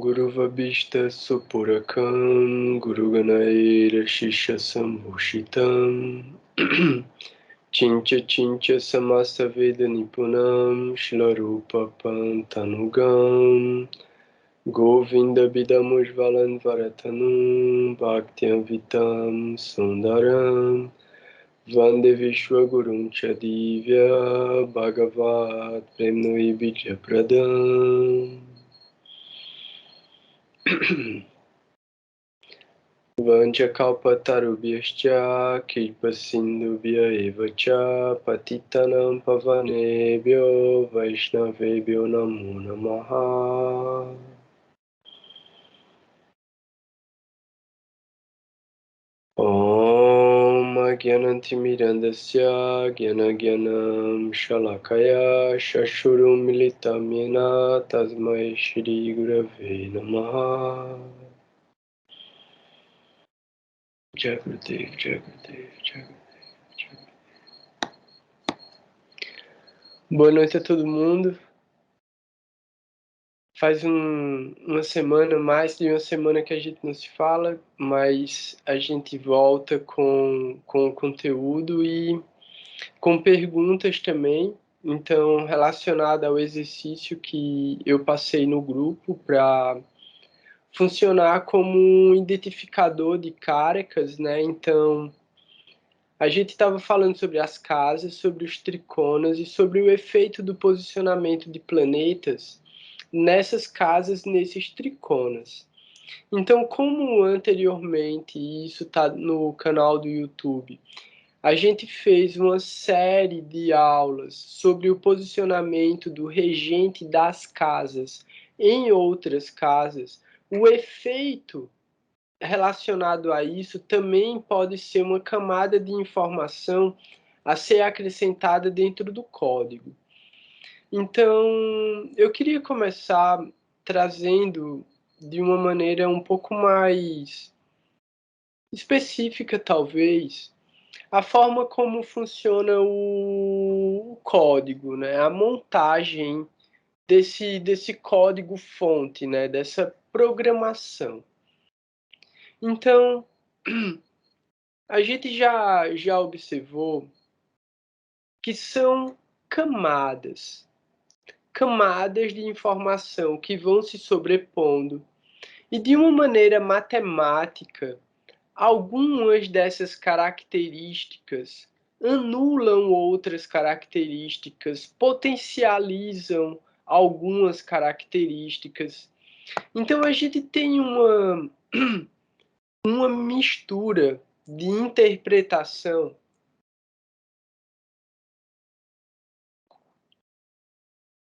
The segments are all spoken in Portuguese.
Guru Vabhishta Supurakam Guru Ganaira Shisha Sambhushitam Chincha Chincha Samasta Veda Nipunam Shilarupa Pantanugam Govinda Bidamujvalan Varatanum Bhaktyam Vitam Sundaram Vande Vishwa Gurum Chadivya Bhagavat Premnoi Vidya Pradam Vanja Kalpatarubhyascha Kripa Sindhubhya Evacha Patitanam Pavanebhyo Vaishnavebhyo Namo Namaha. Om Gyanantimirandasya Gyanagyanam Shalakaya Shashurum Militam Yena Tasmai Shri Gurave Namaha. Jagadev, Jagadev, Jagadev, Jagadev. Boa noite a todo mundo. Faz uma semana, mais de uma semana que a gente não se fala, mas a gente volta com conteúdo e com perguntas também. Então, relacionada ao exercício que eu passei no grupo para funcionar como um identificador de carecas, né? Então, a gente estava falando sobre as casas, sobre os triconas e sobre o efeito do posicionamento de planetas nessas casas, nesses triconas. Então, como anteriormente, e isso está no canal do YouTube, a gente fez uma série de aulas sobre o posicionamento do regente das casas em outras casas, o efeito relacionado a isso também pode ser uma camada de informação a ser acrescentada dentro do código. Então, eu queria começar trazendo de uma maneira um pouco mais específica, talvez, a forma como funciona o código, né? A montagem desse código-fonte, né? Dessa programação. Então, a gente já observou que são camadas de informação que vão se sobrepondo e, de uma maneira matemática, algumas dessas características anulam outras características, potencializam algumas características. Então a gente tem uma mistura de interpretação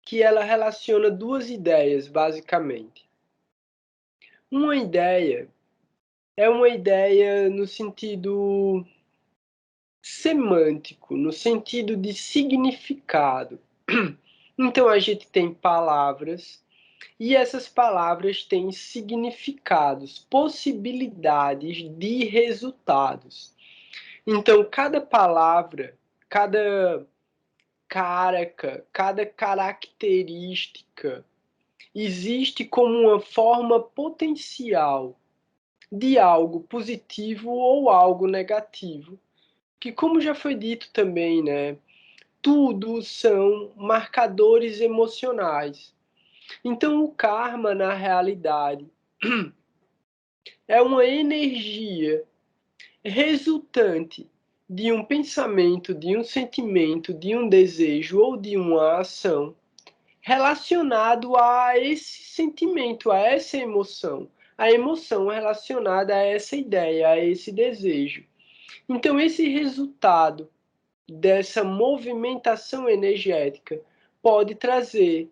que ela relaciona duas ideias, basicamente. Uma ideia é uma ideia no sentido semântico, no sentido de significado. Então a gente tem palavras e essas palavras têm significados, possibilidades de resultados. Então cada palavra, cada caraca, cada característica existe como uma forma potencial de algo positivo ou algo negativo. Que, como já foi dito também, né, tudo são marcadores emocionais. Então, o karma, na realidade, é uma energia resultante de um pensamento, de um sentimento, de um desejo ou de uma ação relacionado a esse sentimento, a essa emoção. A emoção relacionada a essa ideia, a esse desejo. Então, esse resultado dessa movimentação energética pode trazer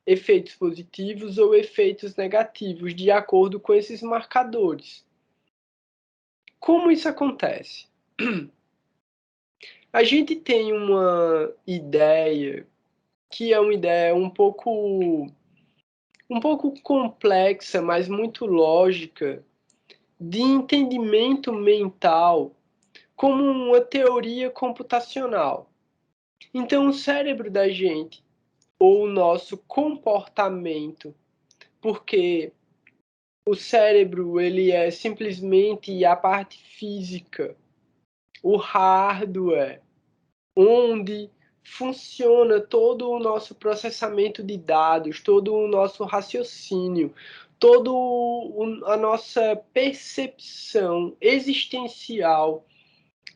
efeitos positivos ou efeitos negativos, de acordo com esses marcadores. Como isso acontece? A gente tem uma ideia que é uma ideia um pouco complexa, mas muito lógica, de entendimento mental como uma teoria computacional. Então, o cérebro da gente, ou o nosso comportamento, porque o cérebro ele é simplesmente a parte física, o hardware, onde funciona todo o nosso processamento de dados, todo o nosso raciocínio, toda a nossa percepção existencial,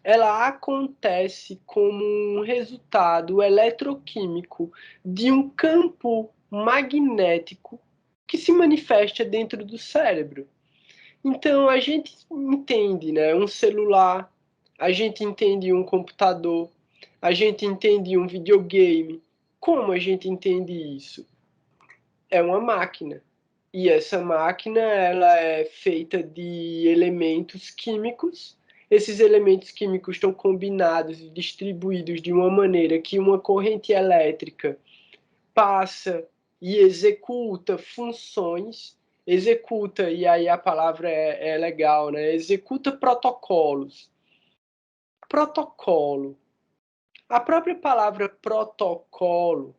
ela acontece como um resultado eletroquímico de um campo magnético que se manifesta dentro do cérebro. Então a gente entende, né, um celular, a gente entende um computador, a gente entende um videogame. Como a gente entende isso? É uma máquina. E essa máquina ela é feita de elementos químicos. Esses elementos químicos estão combinados e distribuídos de uma maneira que uma corrente elétrica passa e executa funções, executa, e aí a palavra é legal, né? Executa protocolos. Protocolo. A própria palavra protocolo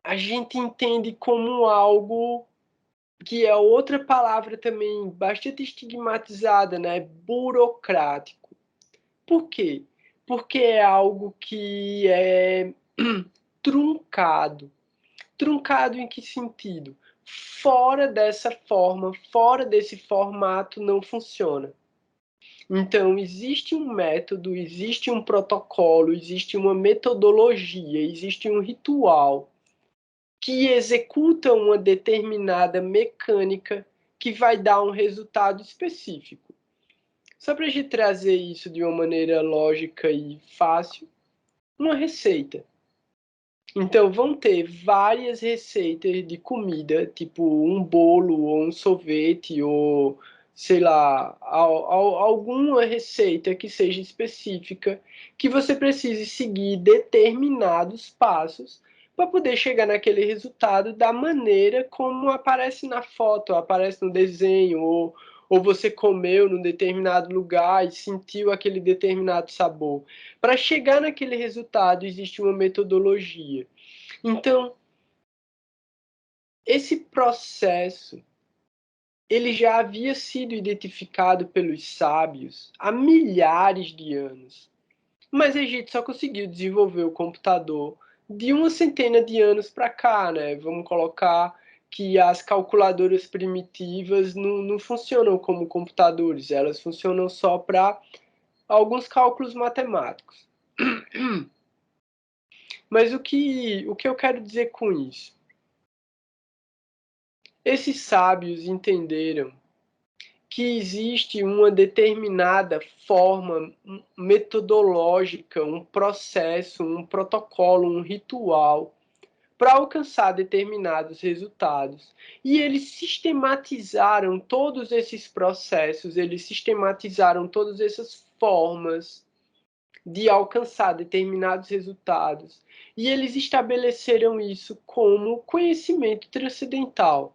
a gente entende como algo que é outra palavra também bastante estigmatizada, né? Burocrático. Por quê? Porque é algo que é truncado. Truncado em que sentido? Fora dessa forma, fora desse formato, não funciona. Então, existe um método, existe um protocolo, existe uma metodologia, existe um ritual que executa uma determinada mecânica que vai dar um resultado específico. Só para a gente trazer isso de uma maneira lógica e fácil, uma receita. Então, vão ter várias receitas de comida, tipo um bolo, ou um sorvete, ou sei lá, alguma receita que seja específica, que você precise seguir determinados passos para poder chegar naquele resultado da maneira como aparece na foto, aparece no desenho, ou você comeu num determinado lugar e sentiu aquele determinado sabor. Para chegar naquele resultado, existe uma metodologia. Então, esse processo ele já havia sido identificado pelos sábios há milhares de anos. Mas a gente só conseguiu desenvolver o computador de uma centena de anos para cá, né? Vamos colocar que as calculadoras primitivas não funcionam como computadores, elas funcionam só para alguns cálculos matemáticos. Mas o que eu quero dizer com isso? Esses sábios entenderam que existe uma determinada forma metodológica, um processo, um protocolo, um ritual para alcançar determinados resultados. E eles sistematizaram todos esses processos, eles sistematizaram todas essas formas de alcançar determinados resultados. E eles estabeleceram isso como conhecimento transcendental.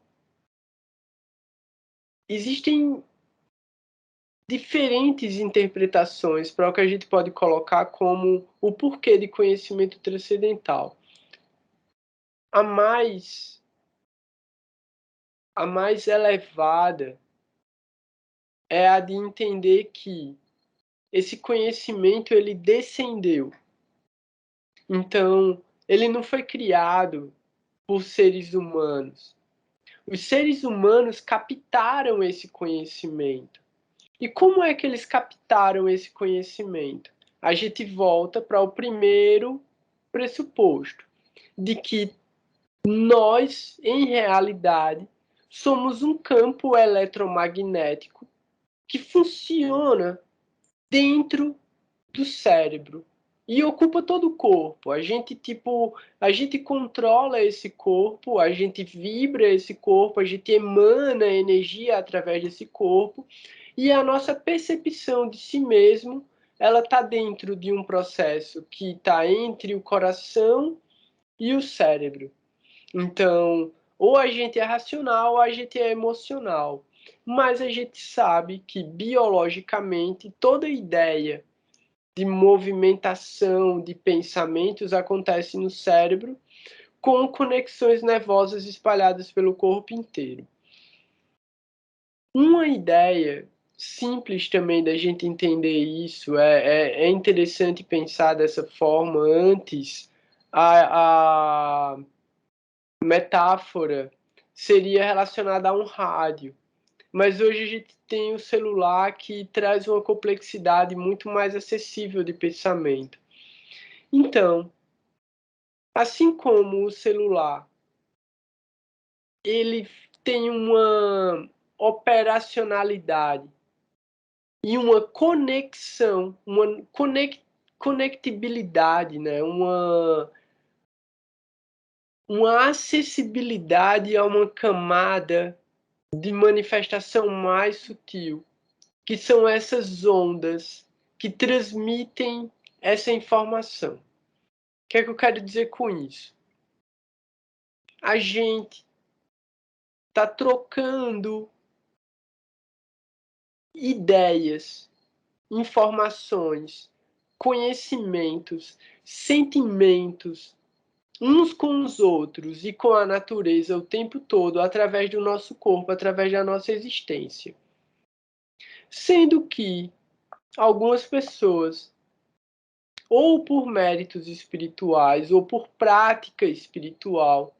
Existem diferentes interpretações para o que a gente pode colocar como o porquê de conhecimento transcendental. A mais, a mais elevada é a de entender que esse conhecimento ele descendeu. Então, ele não foi criado por seres humanos. Os seres humanos captaram esse conhecimento. E como é que eles captaram esse conhecimento? A gente volta para o primeiro pressuposto, de que nós, em realidade, somos um campo eletromagnético que funciona dentro do cérebro e ocupa todo o corpo. A gente controla esse corpo, a gente vibra esse corpo, a gente emana energia através desse corpo e a nossa percepção de si mesmo, ela está dentro de um processo que está entre o coração e o cérebro. Então, ou a gente é racional ou a gente é emocional. Mas a gente sabe que biologicamente toda ideia de movimentação de pensamentos acontece no cérebro com conexões nervosas espalhadas pelo corpo inteiro. Uma ideia simples também da gente entender isso, é interessante pensar dessa forma antes, a metáfora seria relacionada a um rádio. Mas hoje a gente tem o celular que traz uma complexidade muito mais acessível de pensamento. Então, assim como o celular, ele tem uma operacionalidade e uma conexão, uma conectibilidade, né? Uma acessibilidade a uma camada de manifestação mais sutil, que são essas ondas que transmitem essa informação. O que é que eu quero dizer com isso? A gente está trocando ideias, informações, conhecimentos, sentimentos uns com os outros e com a natureza o tempo todo, através do nosso corpo, através da nossa existência. Sendo que algumas pessoas, ou por méritos espirituais, ou por prática espiritual,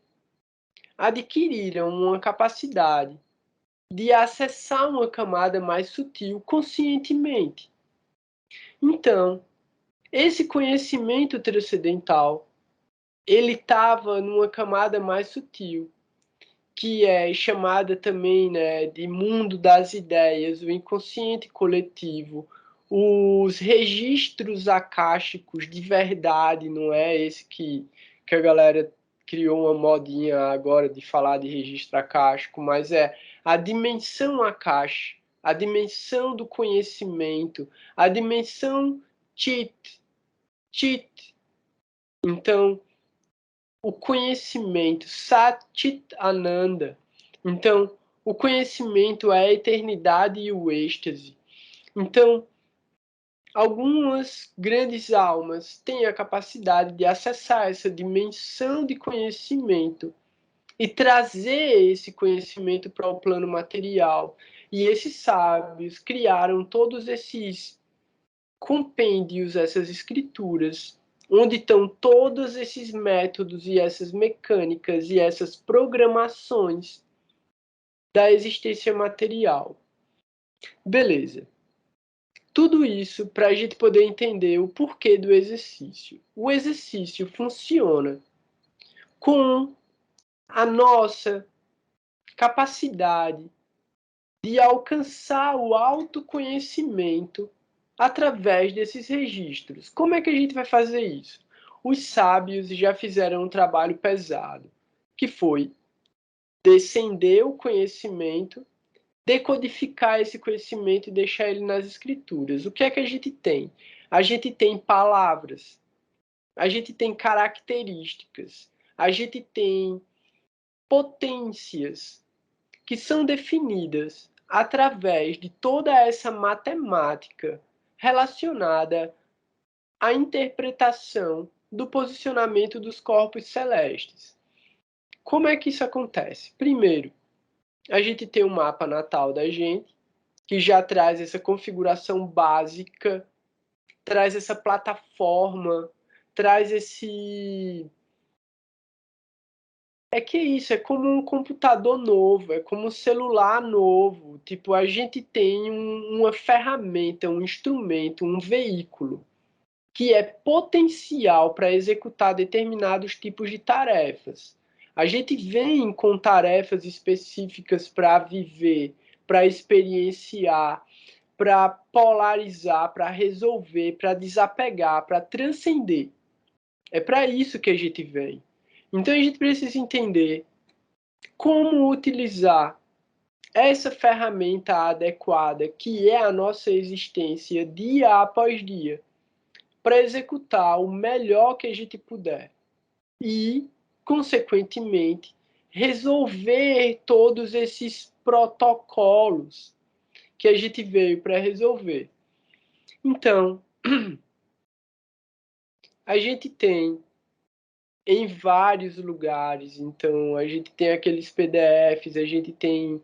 adquiriram uma capacidade de acessar uma camada mais sutil conscientemente. Então, esse conhecimento transcendental, ele estava numa camada mais sutil, que é chamada também, né, de mundo das ideias, o inconsciente coletivo, os registros akáshicos de verdade, não é esse que a galera criou uma modinha agora de falar de registro akáshico, mas é a dimensão akasha, a dimensão do conhecimento, a dimensão chit. Então, o conhecimento, Satchit Ananda. Então, o conhecimento é a eternidade e o êxtase. Então, algumas grandes almas têm a capacidade de acessar essa dimensão de conhecimento e trazer esse conhecimento para o plano material. E esses sábios criaram todos esses compêndios, essas escrituras, onde estão todos esses métodos e essas mecânicas e essas programações da existência material. Beleza. Tudo isso para a gente poder entender o porquê do exercício. O exercício funciona com a nossa capacidade de alcançar o autoconhecimento através desses registros. Como é que a gente vai fazer isso? Os sábios já fizeram um trabalho pesado, que foi descender o conhecimento, decodificar esse conhecimento e deixar ele nas escrituras. O que é que a gente tem? A gente tem palavras, a gente tem características, a gente tem potências que são definidas através de toda essa matemática relacionada à interpretação do posicionamento dos corpos celestes. Como é que isso acontece? Primeiro, a gente tem o mapa natal da gente, que já traz essa configuração básica, traz essa plataforma, traz esse. É que é isso, é como um computador novo, é como um celular novo. Tipo, a gente tem uma ferramenta, um instrumento, um veículo que é potencial para executar determinados tipos de tarefas. A gente vem com tarefas específicas para viver, para experienciar, para polarizar, para resolver, para desapegar, para transcender. É para isso que a gente vem. Então a gente precisa entender como utilizar essa ferramenta adequada, que é a nossa existência dia após dia, para executar o melhor que a gente puder e, consequentemente, resolver todos esses protocolos que a gente veio para resolver. Então, a gente tem em vários lugares, então a gente tem aqueles PDFs, a gente tem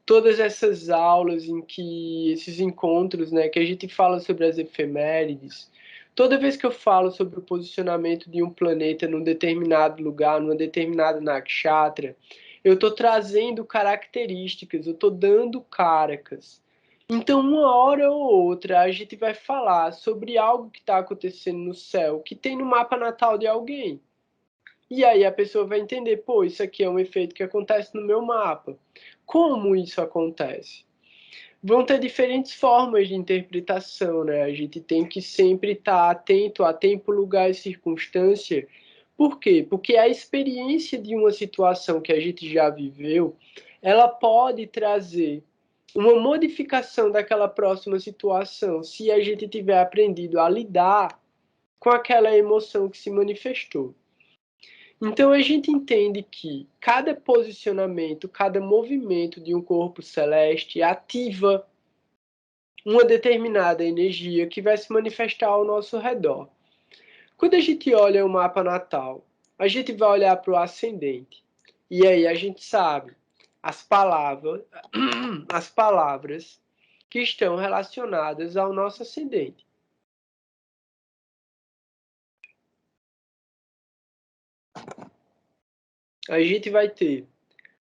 todas essas aulas em que esses encontros, né, que a gente fala sobre as efemérides, toda vez que eu falo sobre o posicionamento de um planeta num determinado lugar, numa determinada nakshatra, eu estou trazendo características, eu estou dando caracas. Então, uma hora ou outra, a gente vai falar sobre algo que está acontecendo no céu, que tem no mapa natal de alguém. E aí a pessoa vai entender, pô, isso aqui é um efeito que acontece no meu mapa. Como isso acontece? Vão ter diferentes formas de interpretação, né? A gente tem que sempre estar atento a tempo, lugar e circunstância. Por quê? Porque a experiência de uma situação que a gente já viveu, ela pode trazer uma modificação daquela próxima situação, se a gente tiver aprendido a lidar com aquela emoção que se manifestou. Então a gente entende que cada posicionamento, cada movimento de um corpo celeste ativa uma determinada energia que vai se manifestar ao nosso redor. Quando a gente olha o mapa natal, a gente vai olhar para o ascendente. E aí a gente sabe as palavras, as palavras que estão relacionadas ao nosso ascendente. A gente vai ter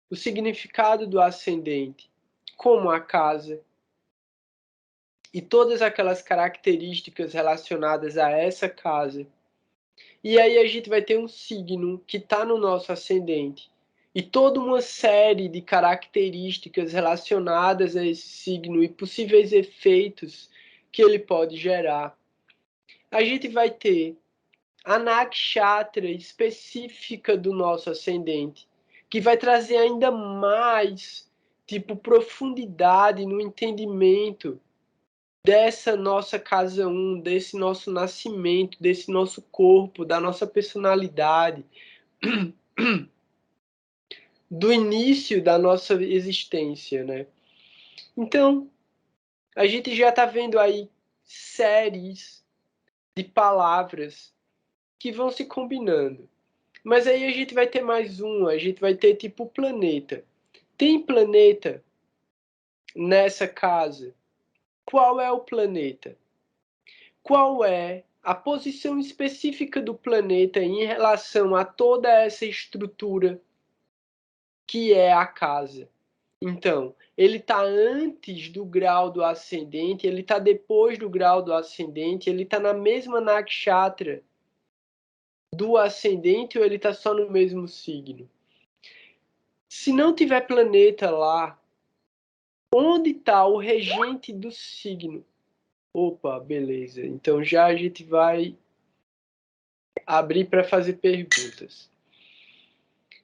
o significado do ascendente como a casa e todas aquelas características relacionadas a essa casa. E aí a gente vai ter um signo que está no nosso ascendente e toda uma série de características relacionadas a esse signo e possíveis efeitos que ele pode gerar. A gente vai ter a nakshatra específica do nosso ascendente, que vai trazer ainda mais tipo profundidade no entendimento dessa nossa casa 1, desse nosso nascimento, desse nosso corpo, da nossa personalidade, do início da nossa existência, né? Então, a gente já está vendo aí séries de palavras que vão se combinando. Mas aí a gente vai ter mais um, a gente vai ter tipo planeta. Tem planeta nessa casa? Qual é o planeta? Qual é a posição específica do planeta em relação a toda essa estrutura que é a casa? Então, ele está antes do grau do ascendente, ele está depois do grau do ascendente, ele está na mesma nakshatra do ascendente ou ele está só no mesmo signo? Se não tiver planeta lá, onde está o regente do signo? Opa, beleza. Então já a gente vai abrir para fazer perguntas.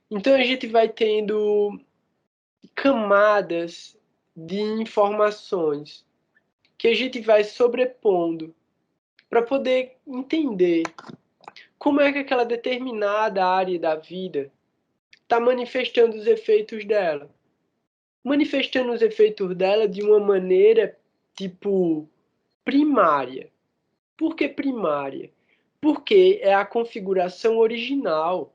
Então a gente vai tendo camadas de informações que a gente vai sobrepondo para poder entender como é que aquela determinada área da vida está manifestando os efeitos dela. Manifestando os efeitos dela de uma maneira, tipo, primária. Por que primária? Porque é a configuração original.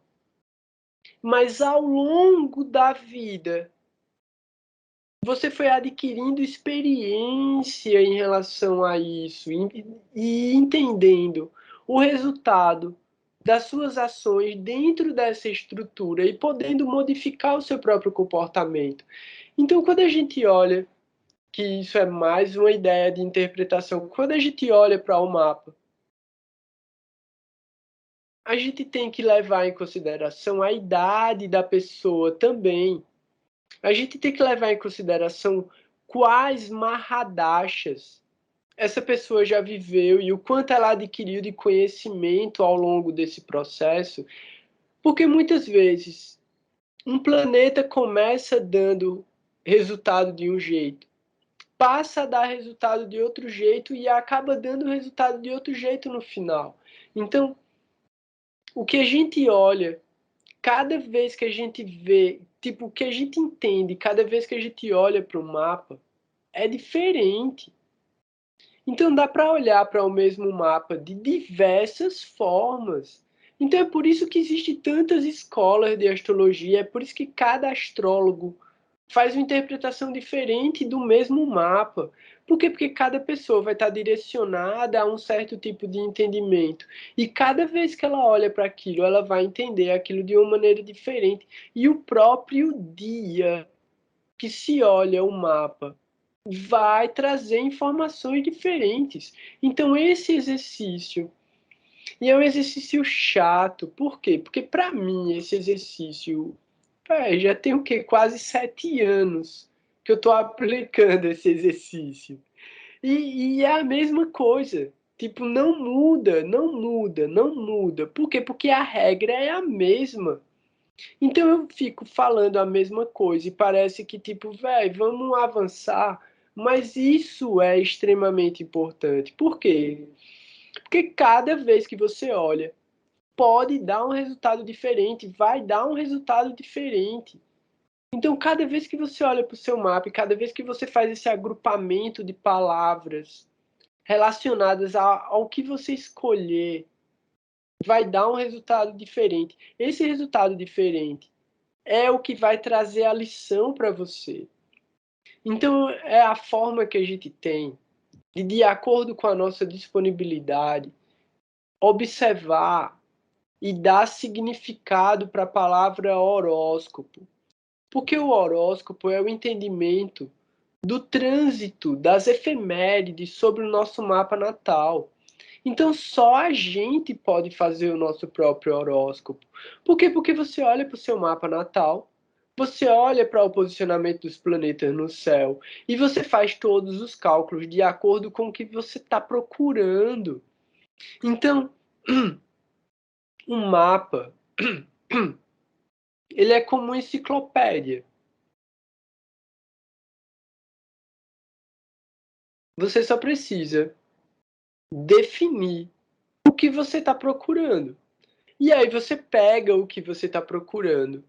Mas ao longo da vida, você foi adquirindo experiência em relação a isso e entendendo o resultado das suas ações dentro dessa estrutura e podendo modificar o seu próprio comportamento. Então, quando a gente olha, que isso é mais uma ideia de interpretação, quando a gente olha para o mapa, a gente tem que levar em consideração a idade da pessoa também. A gente tem que levar em consideração quais Mahadashas essa pessoa já viveu e o quanto ela adquiriu de conhecimento ao longo desse processo, porque muitas vezes um planeta começa dando resultado de um jeito, passa a dar resultado de outro jeito e acaba dando resultado de outro jeito no final. Então, o que a gente olha cada vez que a gente vê, tipo, o que a gente entende, cada vez que a gente olha para o mapa, é diferente. Então dá para olhar para o mesmo mapa de diversas formas. Então é por isso que existem tantas escolas de astrologia, é por isso que cada astrólogo faz uma interpretação diferente do mesmo mapa. Por quê? Porque cada pessoa vai estar direcionada a um certo tipo de entendimento. E cada vez que ela olha para aquilo, ela vai entender aquilo de uma maneira diferente. E o próprio dia que se olha o mapa vai trazer informações diferentes. Então, esse exercício, e é um exercício chato, por quê? Porque, para mim, esse exercício já tem o quê? Quase 7 anos que eu estou aplicando esse exercício. E é a mesma coisa. Tipo, não muda, não muda, não muda. Por quê? Porque a regra é a mesma. Então eu fico falando a mesma coisa e parece que, tipo, velho, vamos avançar. Mas isso é extremamente importante. Por quê? Porque cada vez que você olha, pode dar um resultado diferente, vai dar um resultado diferente. Então, cada vez que você olha para o seu mapa e cada vez que você faz esse agrupamento de palavras relacionadas ao que você escolher, vai dar um resultado diferente. Esse resultado diferente é o que vai trazer a lição para você. Então, é a forma que a gente tem de acordo com a nossa disponibilidade, observar e dar significado para a palavra horóscopo. Porque o horóscopo é o entendimento do trânsito, das efemérides sobre o nosso mapa natal. Então só a gente pode fazer o nosso próprio horóscopo. Por quê? Porque você olha para o seu mapa natal, você olha para o posicionamento dos planetas no céu e você faz todos os cálculos de acordo com o que você está procurando. Então, um mapa, ele é como uma enciclopédia. Você só precisa definir o que você está procurando. E aí você pega o que você está procurando.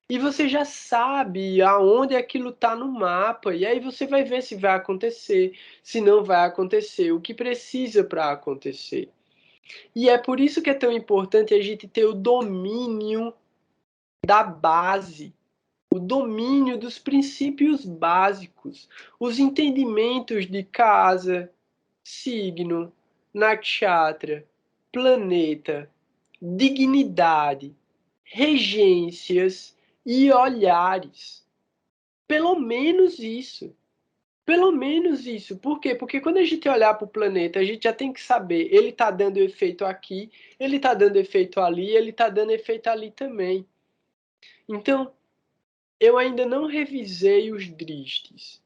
E você já sabe aonde aquilo está no mapa. E aí você vai ver se vai acontecer, se não vai acontecer, o que precisa para acontecer. E é por isso que é tão importante a gente ter o domínio da base, o domínio dos princípios básicos, os entendimentos de casa, signo, nakshatra, planeta, dignidade, regências e olhares. Pelo menos isso. Pelo menos isso. Por quê? Porque quando a gente olhar para o planeta, a gente já tem que saber, ele está dando efeito aqui, ele está dando efeito ali, ele está dando efeito ali também. Então, eu ainda não revisei os dristes.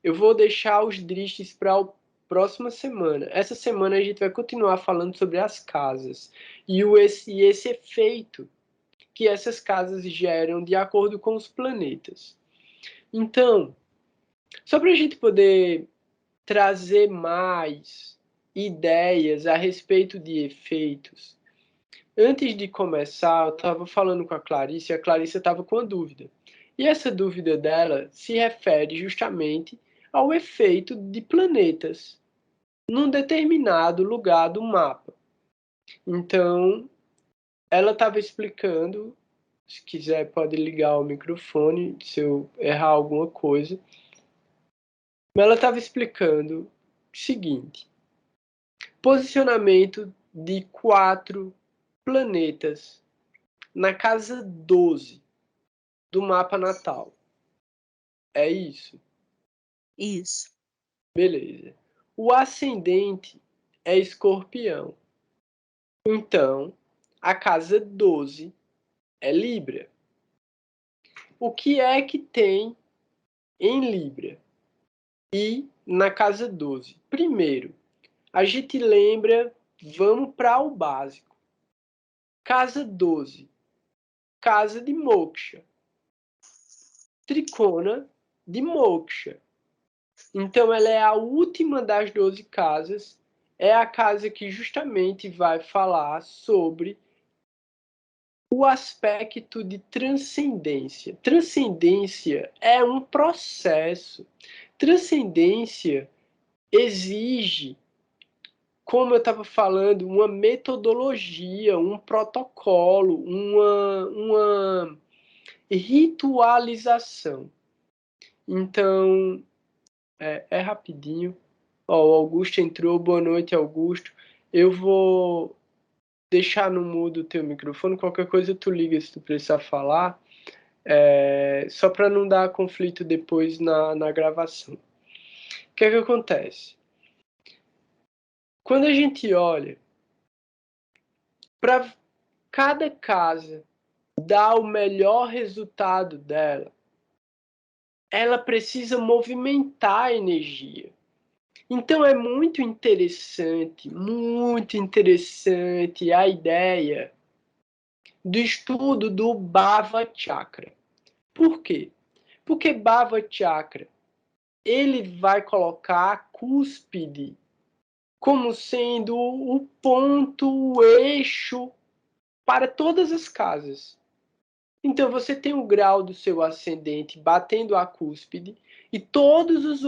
Eu vou deixar os dristes para a próxima semana. Essa semana a gente vai continuar falando sobre as casas e esse efeito que essas casas geram de acordo com os planetas. Então, só para a gente poder trazer mais ideias a respeito de efeitos, antes de começar, eu estava falando com a Clarice e a Clarice estava com uma dúvida. E essa dúvida dela se refere justamente ao efeito de planetas num determinado lugar do mapa. Então, ela estava explicando, se quiser pode ligar o microfone se eu errar alguma coisa, mas ela estava explicando o seguinte: posicionamento de 4 planetas na casa 12 do mapa natal. É isso? Isso. Beleza. O ascendente é Escorpião. Então, a casa 12 é Libra. O que é que tem em Libra e na casa 12? Primeiro, a gente lembra, vamos para o básico. Casa 12, casa de Moksha. Tricona de Moksha. Então, ela é a última das 12 casas, é a casa que justamente vai falar sobre o aspecto de transcendência. Transcendência é um processo. Transcendência exige, como eu estava falando, uma metodologia, um protocolo, uma ritualização. Então, é rapidinho. Ó, o Augusto entrou. Boa noite, Augusto. Eu vou deixar no mudo o teu microfone. Qualquer coisa tu liga se tu precisar falar. Só para não dar conflito depois na gravação. O que é que acontece? Quando a gente olha para cada casa dar o melhor resultado dela, ela precisa movimentar a energia. Então é muito interessante a ideia do estudo do Bhava Chakra. Por quê? Porque Bhava Chakra, ele vai colocar a cúspide como sendo o ponto, o eixo para todas as casas. Então você tem o grau do seu ascendente batendo a cúspide e todas as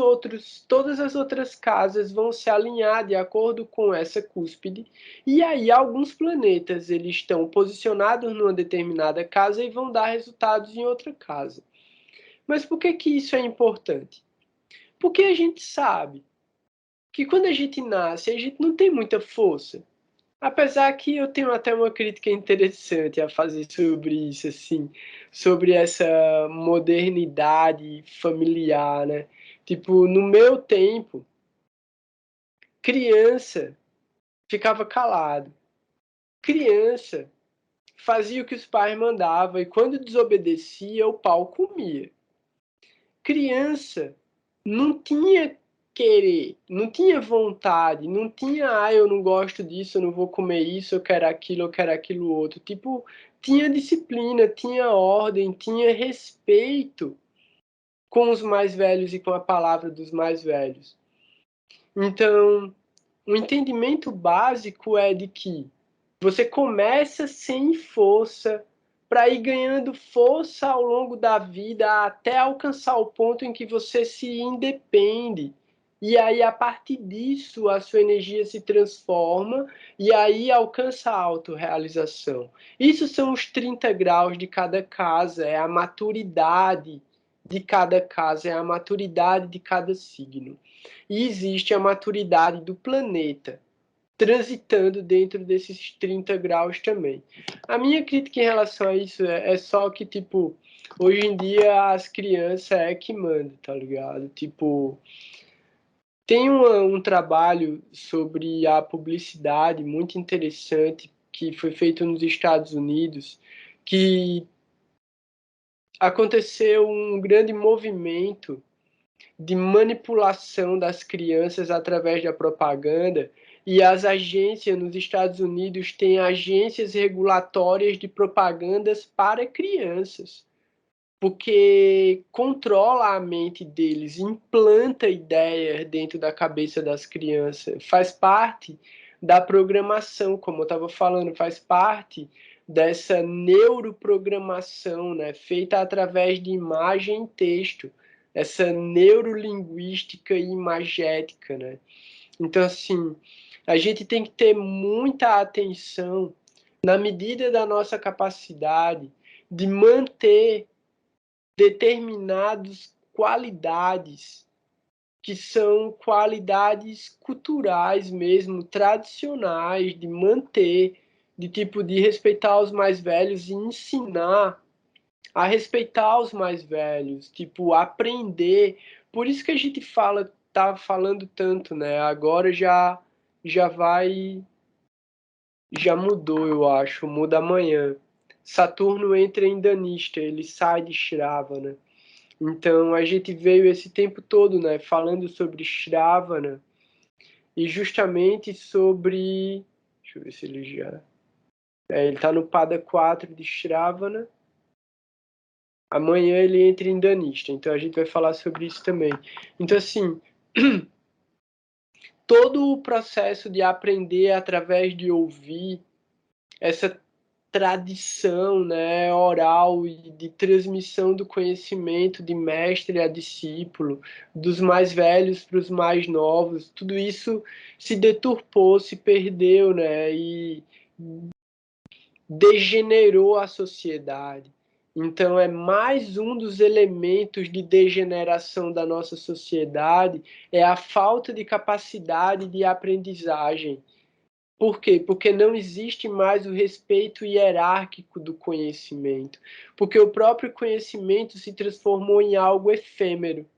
outras casas vão se alinhar de acordo com essa cúspide. E aí alguns planetas eles estão posicionados numa determinada casa e vão dar resultados em outra casa. Mas por que isso é importante? Porque a gente sabe que quando a gente nasce, a gente não tem muita força. Apesar que eu tenho até uma crítica interessante a fazer sobre isso, assim, sobre essa modernidade familiar, né? Tipo, no meu tempo, criança ficava calado. Criança fazia o que os pais mandavam e quando desobedecia, o pau comia. Criança não tinha querer, não tinha vontade, não tinha, eu não gosto disso, eu não vou comer isso, eu quero aquilo outro. Tipo, tinha disciplina, tinha ordem, tinha respeito com os mais velhos e com a palavra dos mais velhos. Então, o entendimento básico é de que você começa sem força para ir ganhando força ao longo da vida até alcançar o ponto em que você se independe. E aí, a partir disso, a sua energia se transforma e aí alcança a autorrealização. Isso são os 30 graus de cada casa, é a maturidade de cada casa, é a maturidade de cada signo. E existe a maturidade do planeta transitando dentro desses 30 graus também. A minha crítica em relação a isso é só que, tipo, hoje em dia as crianças é que mandam, tá ligado? Tipo, tem um trabalho sobre a publicidade muito interessante que foi feito nos Estados Unidos, que aconteceu um grande movimento de manipulação das crianças através da propaganda, e as agências nos Estados Unidos têm agências regulatórias de propagandas para crianças, porque controla a mente deles, implanta ideias dentro da cabeça das crianças, faz parte da programação, como eu estava falando, faz parte dessa neuroprogramação, né, feita através de imagem e texto, essa neurolinguística e imagética, né? Então, assim, a gente tem que ter muita atenção na medida da nossa capacidade de manter determinadas qualidades que são qualidades culturais mesmo, tradicionais, de manter, de tipo de respeitar os mais velhos e ensinar a respeitar os mais velhos, tipo aprender. Por isso que a gente tá falando tanto, né? Agora já mudou, eu acho, muda amanhã. Saturno entra em Danista, ele sai de Shravana. Então a gente veio esse tempo todo, né, falando sobre Shravana e justamente sobre, deixa eu ver se ele já, ele está no Pada 4 de Shravana. Amanhã ele entra em Danista, então a gente vai falar sobre isso também. Então assim, todo o processo de aprender através de ouvir, essa tradição, né, oral e de transmissão do conhecimento de mestre a discípulo, dos mais velhos para os mais novos, tudo isso se deturpou, se perdeu, né, e degenerou a sociedade. Então, é mais um dos elementos de degeneração da nossa sociedade, é a falta de capacidade de aprendizagem. Por quê? Porque não existe mais o respeito hierárquico do conhecimento. Porque o próprio conhecimento se transformou em algo efêmero.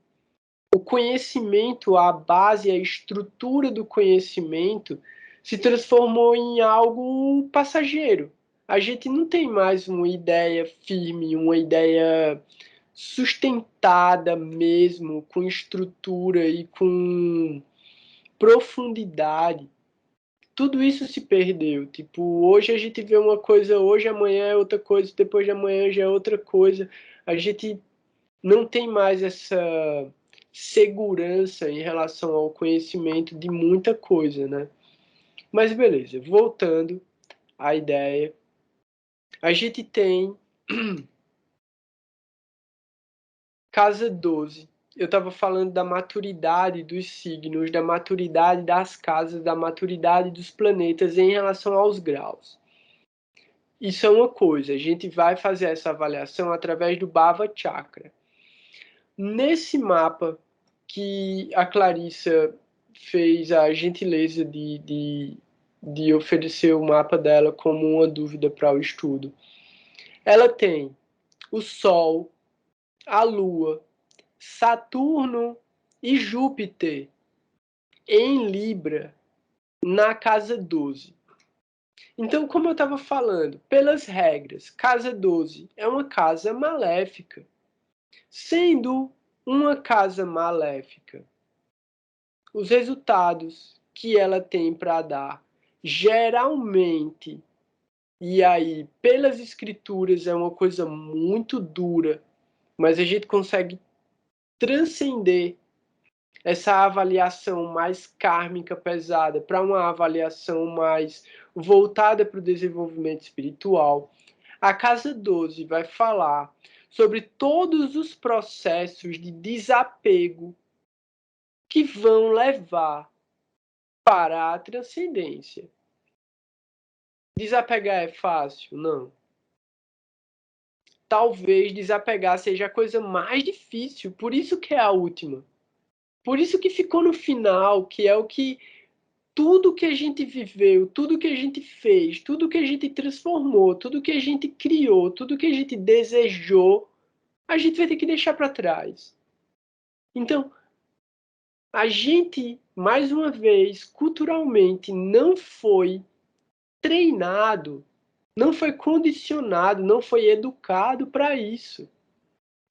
O conhecimento, a base, a estrutura do conhecimento se transformou em algo passageiro. A gente não tem mais uma ideia firme, uma ideia sustentada mesmo, com estrutura e com profundidade. Tudo isso se perdeu. Tipo, hoje a gente vê uma coisa, hoje amanhã é outra coisa, depois de amanhã já é outra coisa. A gente não tem mais essa segurança em relação ao conhecimento de muita coisa, né? Mas beleza, voltando à ideia, a gente tem casa 12. Eu estava falando da maturidade dos signos, da maturidade das casas, da maturidade dos planetas em relação aos graus. Isso é uma coisa, a gente vai fazer essa avaliação através do Bhava Chakra. Nesse mapa que a Clarissa fez a gentileza de oferecer o mapa dela como uma dúvida para o estudo, ela tem o Sol, a Lua, Saturno e Júpiter em Libra na casa 12. Então, como eu estava falando, pelas regras, casa 12 é uma casa maléfica. Sendo uma casa maléfica, os resultados que ela tem para dar, geralmente, e aí, pelas escrituras, é uma coisa muito dura, mas a gente consegue transcender essa avaliação mais kármica pesada para uma avaliação mais voltada para o desenvolvimento espiritual. A casa 12 vai falar sobre todos os processos de desapego que vão levar para a transcendência. Desapegar é fácil? Não. Talvez desapegar seja a coisa mais difícil, por isso que é a última. Por isso que ficou no final, que é o que tudo que a gente viveu, tudo que a gente fez, tudo que a gente transformou, tudo que a gente criou, tudo que a gente desejou, a gente vai ter que deixar para trás. Então, a gente, mais uma vez, culturalmente, não foi treinado, não foi condicionado, não foi educado para isso.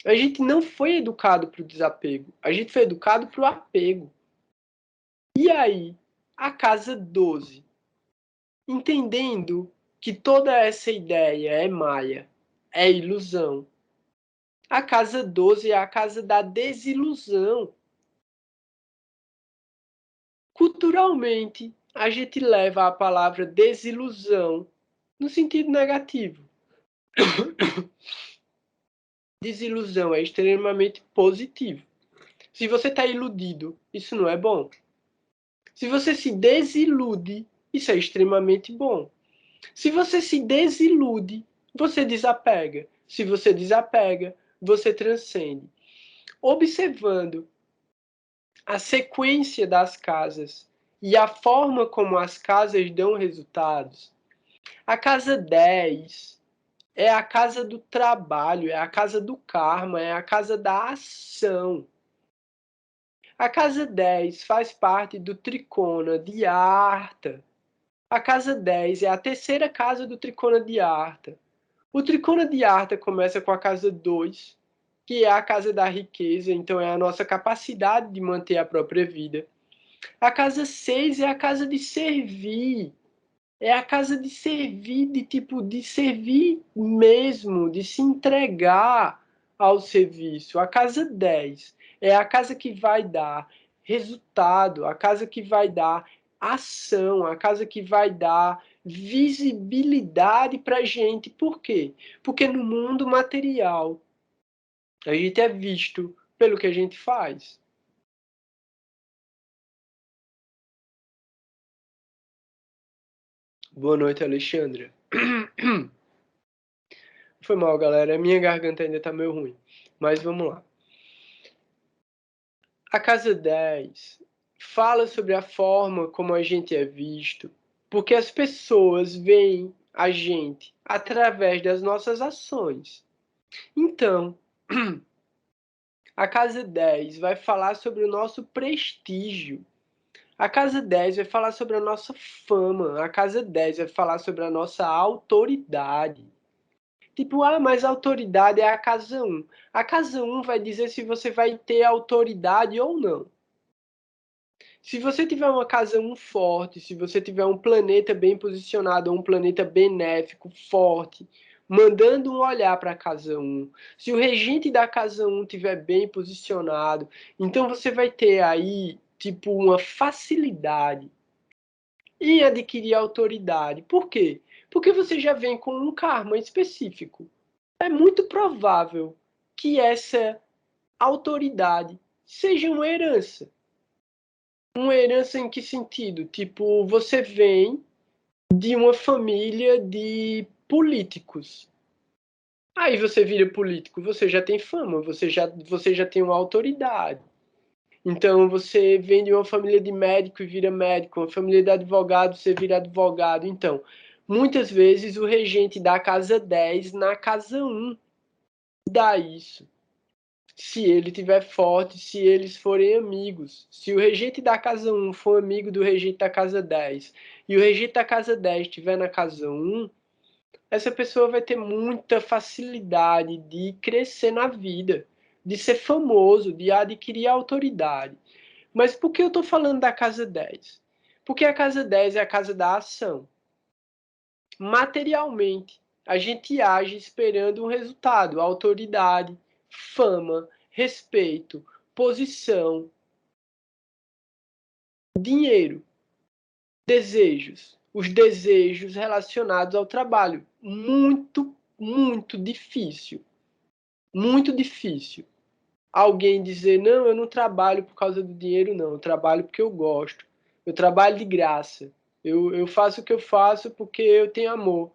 A gente não foi educado para o desapego, a gente foi educado para o apego. E aí, a casa 12, entendendo que toda essa ideia é maia, é ilusão. A casa 12 é a casa da desilusão. Culturalmente, a gente leva a palavra desilusão no sentido negativo. Desilusão é extremamente positivo. Se você está iludido, isso não é bom. Se você se desilude, isso é extremamente bom. Se você se desilude, você desapega. Se você desapega, você transcende. Observando a sequência das casas e a forma como as casas dão resultados, a casa 10 é a casa do trabalho, é a casa do karma, é a casa da ação. A casa 10 faz parte do Trikona de Arta. A casa 10 é a terceira casa do Trikona de Arta. O Trikona de Arta começa com a casa 2, que é a casa da riqueza, então é a nossa capacidade de manter a própria vida. A casa 6 é a casa de servir. É a casa de servir, de tipo, de servir mesmo, de se entregar ao serviço. A casa 10 é a casa que vai dar resultado, a casa que vai dar ação, a casa que vai dar visibilidade para a gente. Por quê? Porque no mundo material a gente é visto pelo que a gente faz. Boa noite, Alexandra. Foi mal, galera. A minha garganta ainda tá meio ruim. Mas vamos lá. A casa 10 fala sobre a forma como a gente é visto, porque as pessoas veem a gente através das nossas ações. Então, a casa 10 vai falar sobre o nosso prestígio. A casa 10 vai falar sobre a nossa fama. A casa 10 vai falar sobre a nossa autoridade. Tipo, mas a autoridade é a casa 1. A casa 1 vai dizer se você vai ter autoridade ou não. Se você tiver uma casa 1 forte, se você tiver um planeta bem posicionado, um planeta benéfico, forte, mandando um olhar para a casa 1, se o regente da casa 1 estiver bem posicionado, então você vai ter aí, tipo, uma facilidade em adquirir autoridade. Por quê? Porque você já vem com um karma específico. É muito provável que essa autoridade seja uma herança. Uma herança em que sentido? Tipo, você vem de uma família de políticos. Aí você vira político, você já tem fama, você já tem uma autoridade. Então você vem de uma família de médico e vira médico, uma família de advogado, você vira advogado. Então, muitas vezes o regente da casa 10 na casa 1 dá isso. Se ele tiver forte, se eles forem amigos. Se o regente da casa 1 for amigo do regente da casa 10 e o regente da casa 10 estiver na casa 1, essa pessoa vai ter muita facilidade de crescer na vida, de ser famoso, de adquirir autoridade. Mas por que eu estou falando da casa 10? Porque a casa 10 é a casa da ação. Materialmente, a gente age esperando um resultado, autoridade, fama, respeito, posição, dinheiro, desejos. Os desejos relacionados ao trabalho. Muito, muito difícil. Muito difícil. Alguém dizer, não, eu não trabalho por causa do dinheiro, não. Eu trabalho porque eu gosto. Eu trabalho de graça. Eu faço o que eu faço porque eu tenho amor.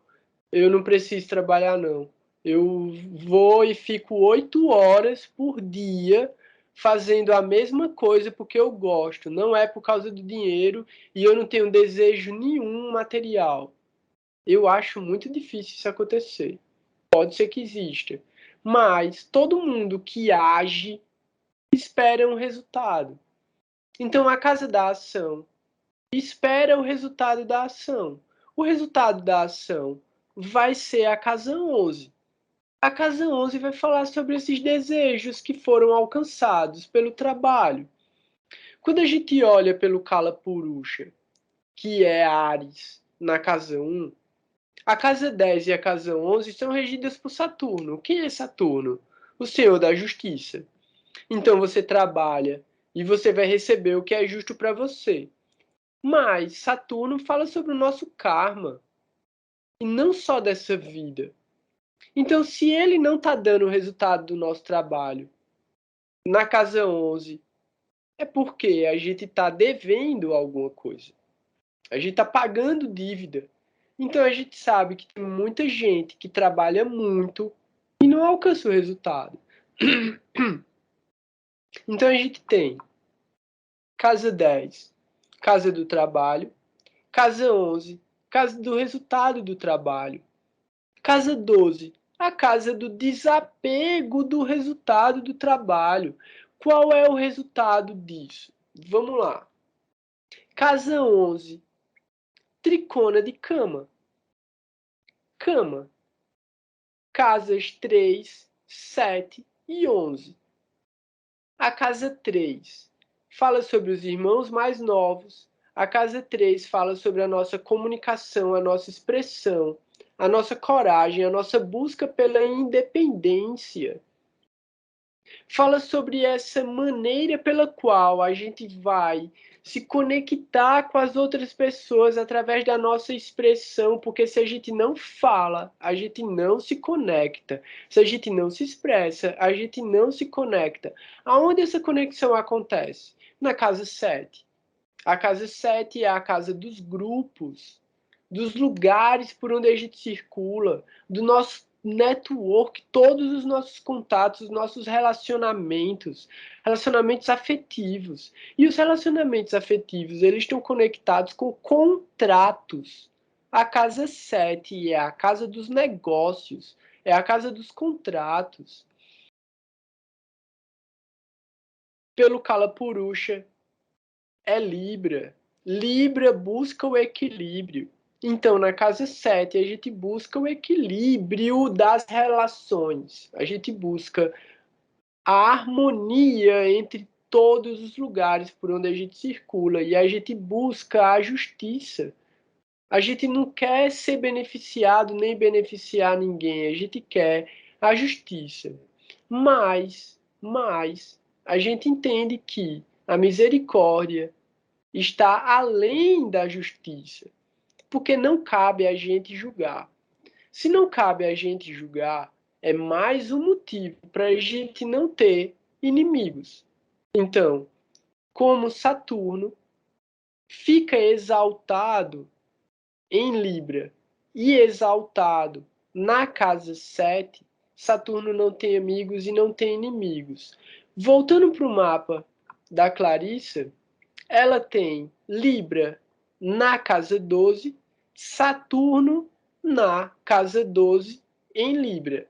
Eu não preciso trabalhar, não. Eu vou e fico 8 horas por dia fazendo a mesma coisa porque eu gosto. Não é por causa do dinheiro e eu não tenho desejo nenhum material. Eu acho muito difícil isso acontecer. Pode ser que exista. Mas todo mundo que age espera um resultado. Então a casa da ação espera o resultado da ação. O resultado da ação vai ser a casa 11. A casa 11 vai falar sobre esses desejos que foram alcançados pelo trabalho. Quando a gente olha pelo Kala Purusha, que é Ares, na casa 1, a casa 10 e a casa 11 são regidas por Saturno. Quem é Saturno? O Senhor da Justiça. Então você trabalha e você vai receber o que é justo para você. Mas Saturno fala sobre o nosso karma, e não só dessa vida. Então, se ele não está dando o resultado do nosso trabalho na casa 11, é porque a gente está devendo alguma coisa. A gente está pagando dívida. Então, a gente sabe que tem muita gente que trabalha muito e não alcança o resultado. Então, a gente tem casa 10, casa do trabalho, casa 11, casa do resultado do trabalho. Casa 12, a casa do desapego do resultado do trabalho. Qual é o resultado disso? Vamos lá. Casa 11, tricona de cama. Cama. Casas 3, 7 e 11. A casa 3 fala sobre os irmãos mais novos. A casa 3 fala sobre a nossa comunicação, a nossa expressão, a nossa coragem, a nossa busca pela independência. Fala sobre essa maneira pela qual a gente vai se conectar com as outras pessoas através da nossa expressão, porque se a gente não fala, a gente não se conecta. Se a gente não se expressa, a gente não se conecta. Aonde essa conexão acontece? Na casa 7. A casa 7 é a casa dos grupos, dos lugares por onde a gente circula, do nosso network, todos os nossos contatos, os nossos relacionamentos afetivos. E os relacionamentos afetivos, eles estão conectados com contratos. A casa 7 é a casa dos negócios, é a casa dos contratos. Pelo Kalapurusha, é Libra. Libra busca o equilíbrio. Então, na casa 7, a gente busca o equilíbrio das relações. A gente busca a harmonia entre todos os lugares por onde a gente circula. E a gente busca a justiça. A gente não quer ser beneficiado nem beneficiar ninguém. A gente quer a justiça. Mas a gente entende que a misericórdia está além da justiça, porque não cabe a gente julgar. Se não cabe a gente julgar, é mais um motivo para a gente não ter inimigos. Então, como Saturno fica exaltado em Libra e exaltado na casa 7, Saturno não tem amigos e não tem inimigos. Voltando para o mapa da Clarissa, ela tem Libra na casa 12, Saturno na casa 12 em Libra.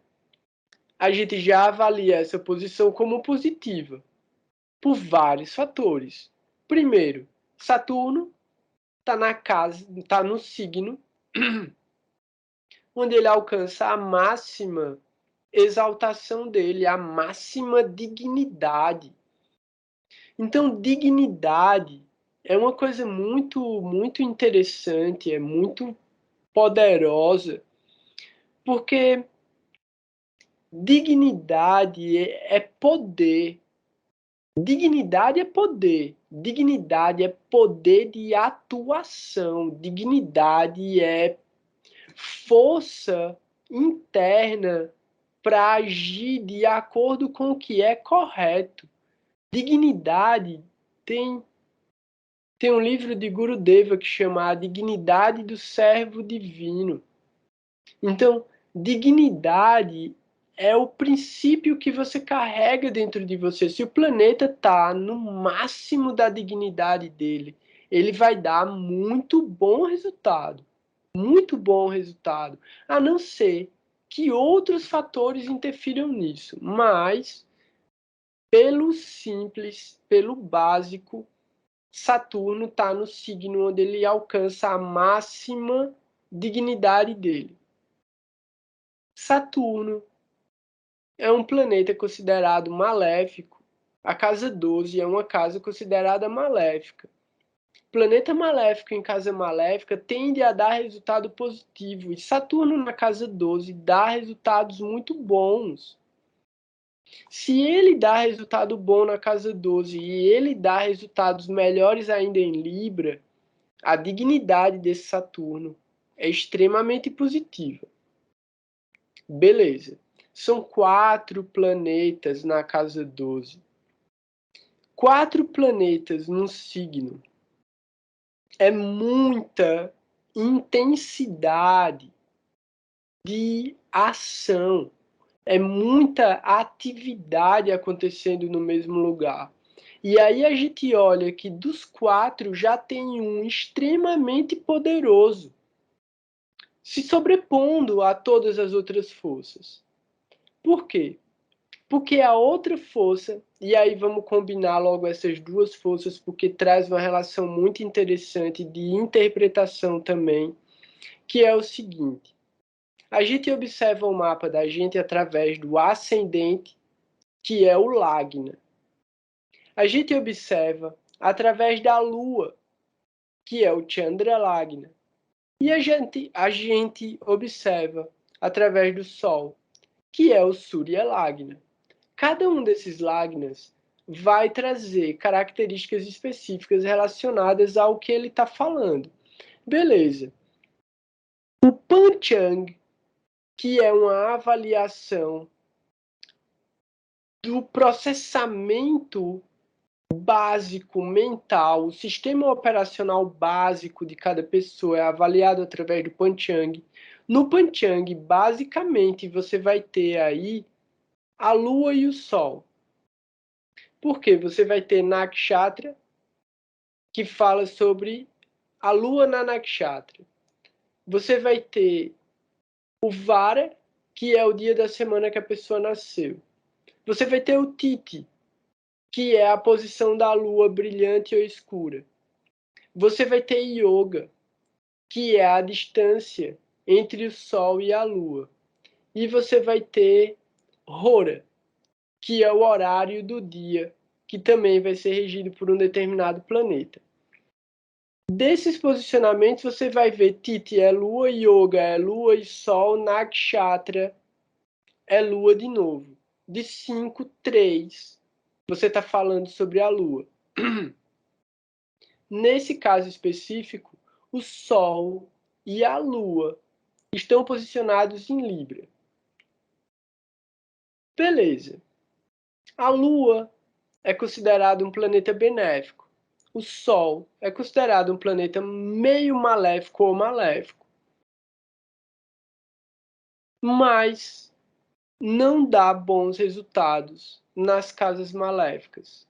A gente já avalia essa posição como positiva, por vários fatores. Primeiro, Saturno está no signo onde ele alcança a máxima exaltação dele, a máxima dignidade. Então, dignidade é uma coisa muito interessante, é muito poderosa, porque dignidade é poder. Dignidade é poder. Dignidade é poder de atuação. Dignidade é força interna para agir de acordo com o que é correto. Dignidade tem um livro de Gurudeva que chama A Dignidade do Servo Divino. Então, dignidade é o princípio que você carrega dentro de você. Se o planeta está no máximo da dignidade dele, ele vai dar muito bom resultado. Muito bom resultado. A não ser que outros fatores interfiram nisso. Mas, pelo simples, pelo básico, Saturno está no signo onde ele alcança a máxima dignidade dele. Saturno é um planeta considerado maléfico. A casa 12 é uma casa considerada maléfica. Planeta maléfico em casa maléfica tende a dar resultado positivo. E Saturno na casa 12 dá resultados muito bons. Se ele dá resultado bom na casa 12 e ele dá resultados melhores ainda em Libra, a dignidade desse Saturno é extremamente positiva. Beleza. São 4 planetas na casa 12. 4 planetas num signo é muita intensidade de ação. É muita atividade acontecendo no mesmo lugar. E aí a gente olha que dos 4 já tem um extremamente poderoso, se sobrepondo a todas as outras forças. Por quê? Porque a outra força, e aí vamos combinar logo essas duas forças, porque traz uma relação muito interessante de interpretação também, que é o seguinte: a gente observa o mapa da gente através do ascendente, que é o Lagna. A gente observa através da Lua, que é o Chandra Lagna. E a gente observa através do Sol, que é o Surya Lagna. Cada um desses Lagnas vai trazer características específicas relacionadas ao que ele está falando. Beleza. O Panchang, que é uma avaliação do processamento básico mental, o sistema operacional básico de cada pessoa é avaliado através do Panchang. No Panchang, basicamente, você vai ter aí a Lua e o Sol. Por quê? Você vai ter Nakshatra, que fala sobre a Lua na Nakshatra. Você vai ter o Vara, que é o dia da semana que a pessoa nasceu. Você vai ter o Titi, que é a posição da Lua brilhante ou escura. Você vai ter Yoga, que é a distância entre o Sol e a Lua. E você vai ter Hora, que é o horário do dia, que também vai ser regido por um determinado planeta. Desses posicionamentos, você vai ver Titi é Lua, Yoga é Lua e Sol, Nakshatra é Lua de novo. De 5, 3, você está falando sobre a Lua. Nesse caso específico, o Sol e a Lua estão posicionados em Libra. Beleza. A Lua é considerado um planeta benéfico. O Sol é considerado um planeta meio maléfico ou maléfico. Mas não dá bons resultados nas casas maléficas.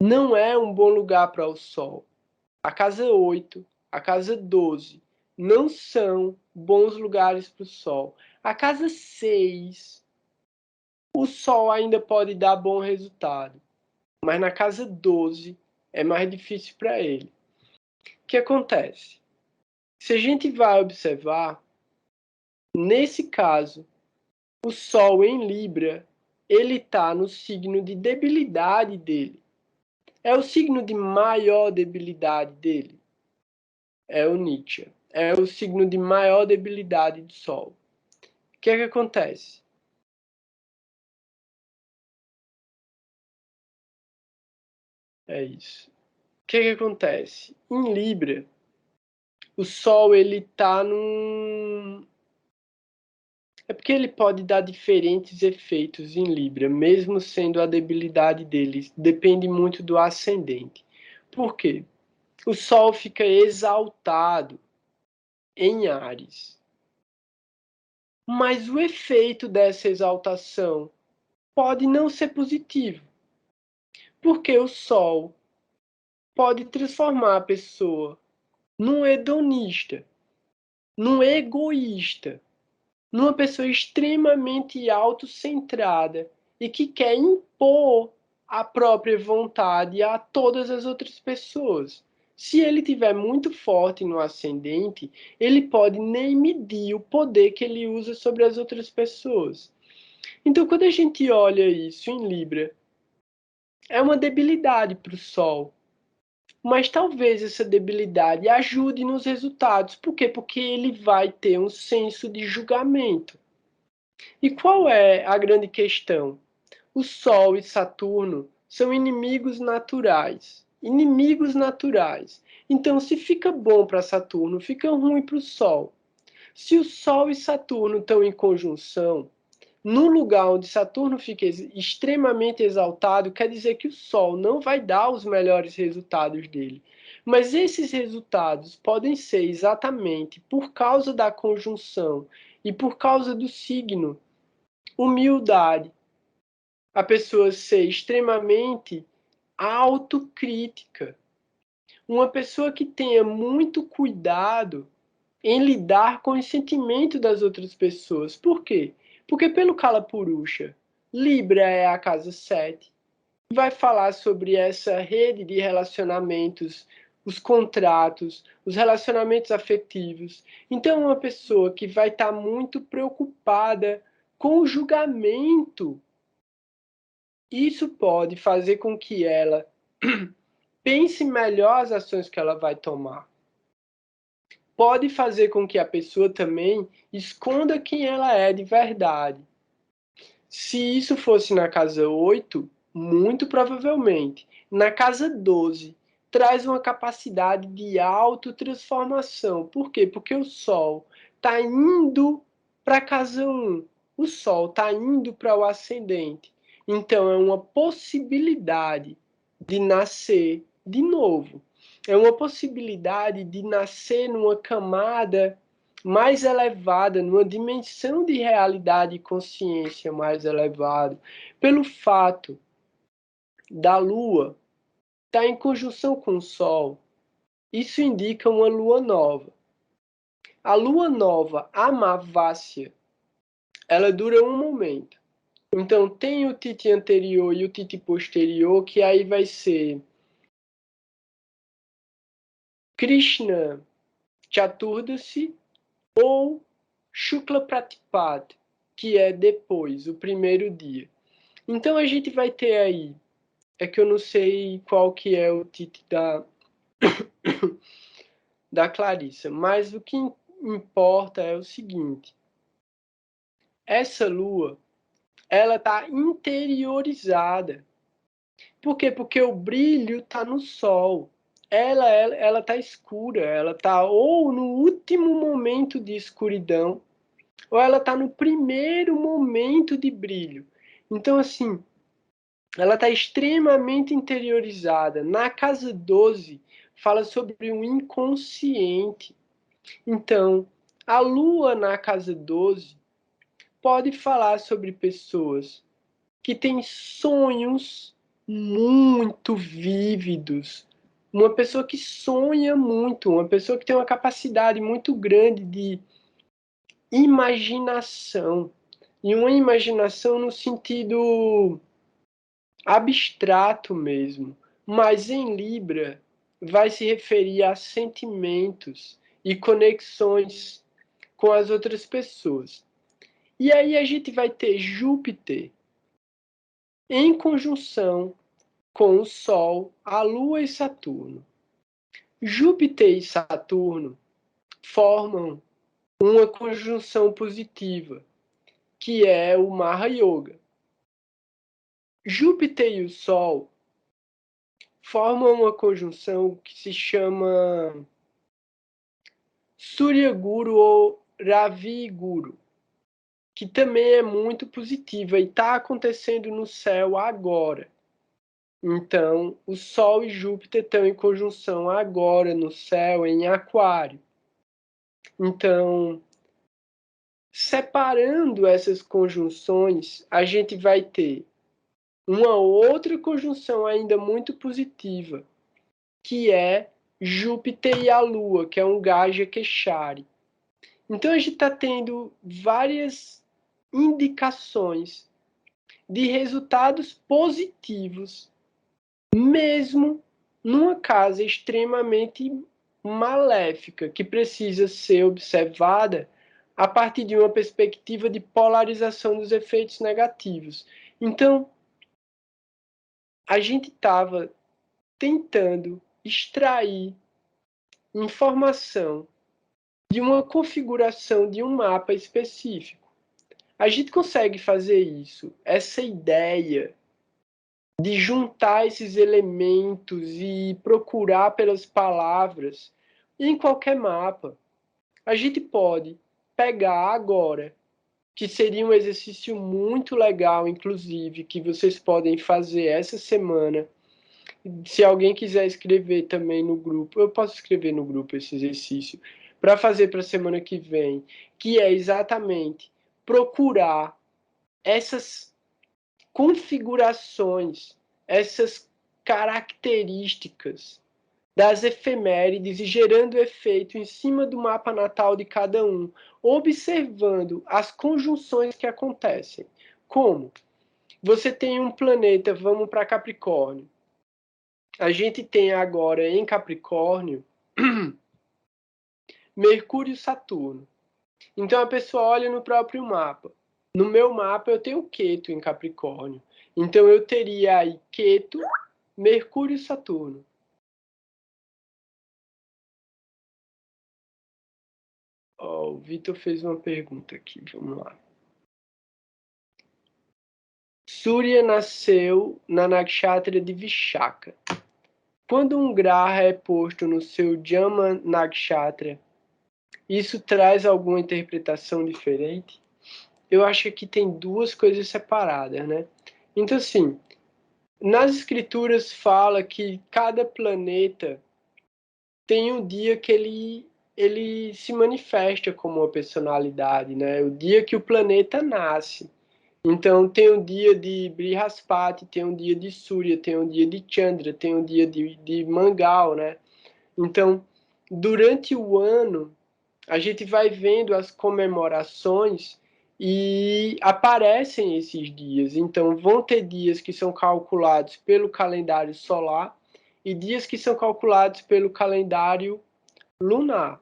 Não é um bom lugar para o Sol. A casa 8, a casa 12 não são bons lugares para o Sol. A casa 6, o Sol ainda pode dar bom resultado, mas na casa 12 é mais difícil para ele. O que acontece? Se a gente vai observar, nesse caso, o Sol em Libra, ele está no signo de debilidade dele. É o signo de maior debilidade dele. É o Nietzsche. É o signo de maior debilidade do Sol. O que é que acontece? É isso. O que é que acontece? Em Libra, o Sol ele tá num... É porque ele pode dar diferentes efeitos em Libra, mesmo sendo a debilidade dele. Depende muito do ascendente. Por quê? O Sol fica exaltado em Áries. Mas o efeito dessa exaltação pode não ser positivo. Porque o Sol pode transformar a pessoa num hedonista, num egoísta, numa pessoa extremamente autocentrada e que quer impor a própria vontade a todas as outras pessoas. Se ele tiver muito forte no ascendente, ele pode nem medir o poder que ele usa sobre as outras pessoas. Então, quando a gente olha isso em Libra, é uma debilidade para o Sol. Mas talvez essa debilidade ajude nos resultados. Por quê? Porque ele vai ter um senso de julgamento. E qual é a grande questão? O Sol e Saturno são inimigos naturais. Inimigos naturais. Então, se fica bom para Saturno, fica ruim para o Sol. Se o Sol e Saturno estão em conjunção, no lugar onde Saturno fica extremamente exaltado, quer dizer que o Sol não vai dar os melhores resultados dele. Mas esses resultados podem ser exatamente por causa da conjunção e por causa do signo. Humildade. A pessoa ser extremamente autocrítica. Uma pessoa que tenha muito cuidado em lidar com os sentimentos das outras pessoas. Por quê? Porque pelo Kalapurusha, Libra é a casa 7, vai falar sobre essa rede de relacionamentos, os contratos, os relacionamentos afetivos. Então, uma pessoa que vai estar muito preocupada com o julgamento, isso pode fazer com que ela pense melhor as ações que ela vai tomar. Pode fazer com que a pessoa também esconda quem ela é de verdade. Se isso fosse na casa 8, muito provavelmente. Na casa 12, traz uma capacidade de autotransformação. Por quê? Porque o Sol está indo para a casa 1. O Sol está indo para o ascendente. Então, é uma possibilidade de nascer de novo. É uma possibilidade de nascer numa camada mais elevada, numa dimensão de realidade e consciência mais elevada, pelo fato da Lua estar em conjunção com o Sol, isso indica uma Lua nova. A Lua nova, a Amávásia, ela dura um momento. Então tem o Titi anterior e o Titi posterior, que aí vai ser Krishna Chaturdasi ou Shukla Pratipad, que é depois, o primeiro dia. Então a gente vai ter aí, é que eu não sei qual que é o Titi da Clarissa, mas o que importa é o seguinte, essa lua, ela está interiorizada. Por quê? Porque o brilho está no sol. Ela tá escura, ela tá ou no último momento de escuridão, ou ela tá no primeiro momento de brilho. Então, assim, ela está extremamente interiorizada. Na casa 12, fala sobre o inconsciente. Então, a lua na casa 12 pode falar sobre pessoas que têm sonhos muito vívidos. Uma pessoa que sonha muito, uma pessoa que tem uma capacidade muito grande de imaginação. E uma imaginação no sentido abstrato mesmo. Mas em Libra vai se referir a sentimentos e conexões com as outras pessoas. E aí a gente vai ter Júpiter em conjunção com o Sol, a Lua e Saturno. Júpiter e Saturno formam uma conjunção positiva, que é o Maha Yoga. Júpiter e o Sol formam uma conjunção que se chama Surya Guru ou Ravi Guru, que também é muito positiva e está acontecendo no céu agora. Então, o Sol e Júpiter estão em conjunção agora no céu, em Aquário. Então, separando essas conjunções, a gente vai ter uma outra conjunção ainda muito positiva, que é Júpiter e a Lua, que é um Gaja Keshari. Então, a gente está tendo várias indicações de resultados positivos, mesmo numa casa extremamente maléfica, que precisa ser observada a partir de uma perspectiva de polarização dos efeitos negativos. Então, a gente estava tentando extrair informação de uma configuração de um mapa específico. A gente consegue fazer isso, essa ideia de juntar esses elementos e procurar pelas palavras em qualquer mapa. A gente pode pegar agora, que seria um exercício muito legal, inclusive, que vocês podem fazer essa semana. Se alguém quiser escrever também no grupo, eu posso escrever no grupo esse exercício, para fazer para a semana que vem, que é exatamente procurar essas configurações, essas características das efemérides e gerando efeito em cima do mapa natal de cada um, observando as conjunções que acontecem. Como? Você tem um planeta, vamos para Capricórnio. A gente tem agora em Capricórnio Mercúrio e Saturno. Então a pessoa olha no próprio mapa. No meu mapa eu tenho Queto em Capricórnio. Então eu teria aí Queto, Mercúrio e Saturno. Oh, o Vitor fez uma pergunta aqui, vamos lá. Surya nasceu na nakshatra de Vishaka. Quando um graha é posto no seu Jama nakshatra, isso traz alguma interpretação diferente? Eu acho que tem duas coisas separadas, né? Então, assim, nas escrituras fala que cada planeta tem um dia que ele ele se manifesta como uma personalidade, né? O dia que o planeta nasce. Então, tem um dia de Brihaspati, tem um dia de Surya, tem um dia de Chandra, tem um dia de Mangal, né? Então, durante o ano, a gente vai vendo as comemorações e aparecem esses dias. Então, vão ter dias que são calculados pelo calendário solar e dias que são calculados pelo calendário lunar.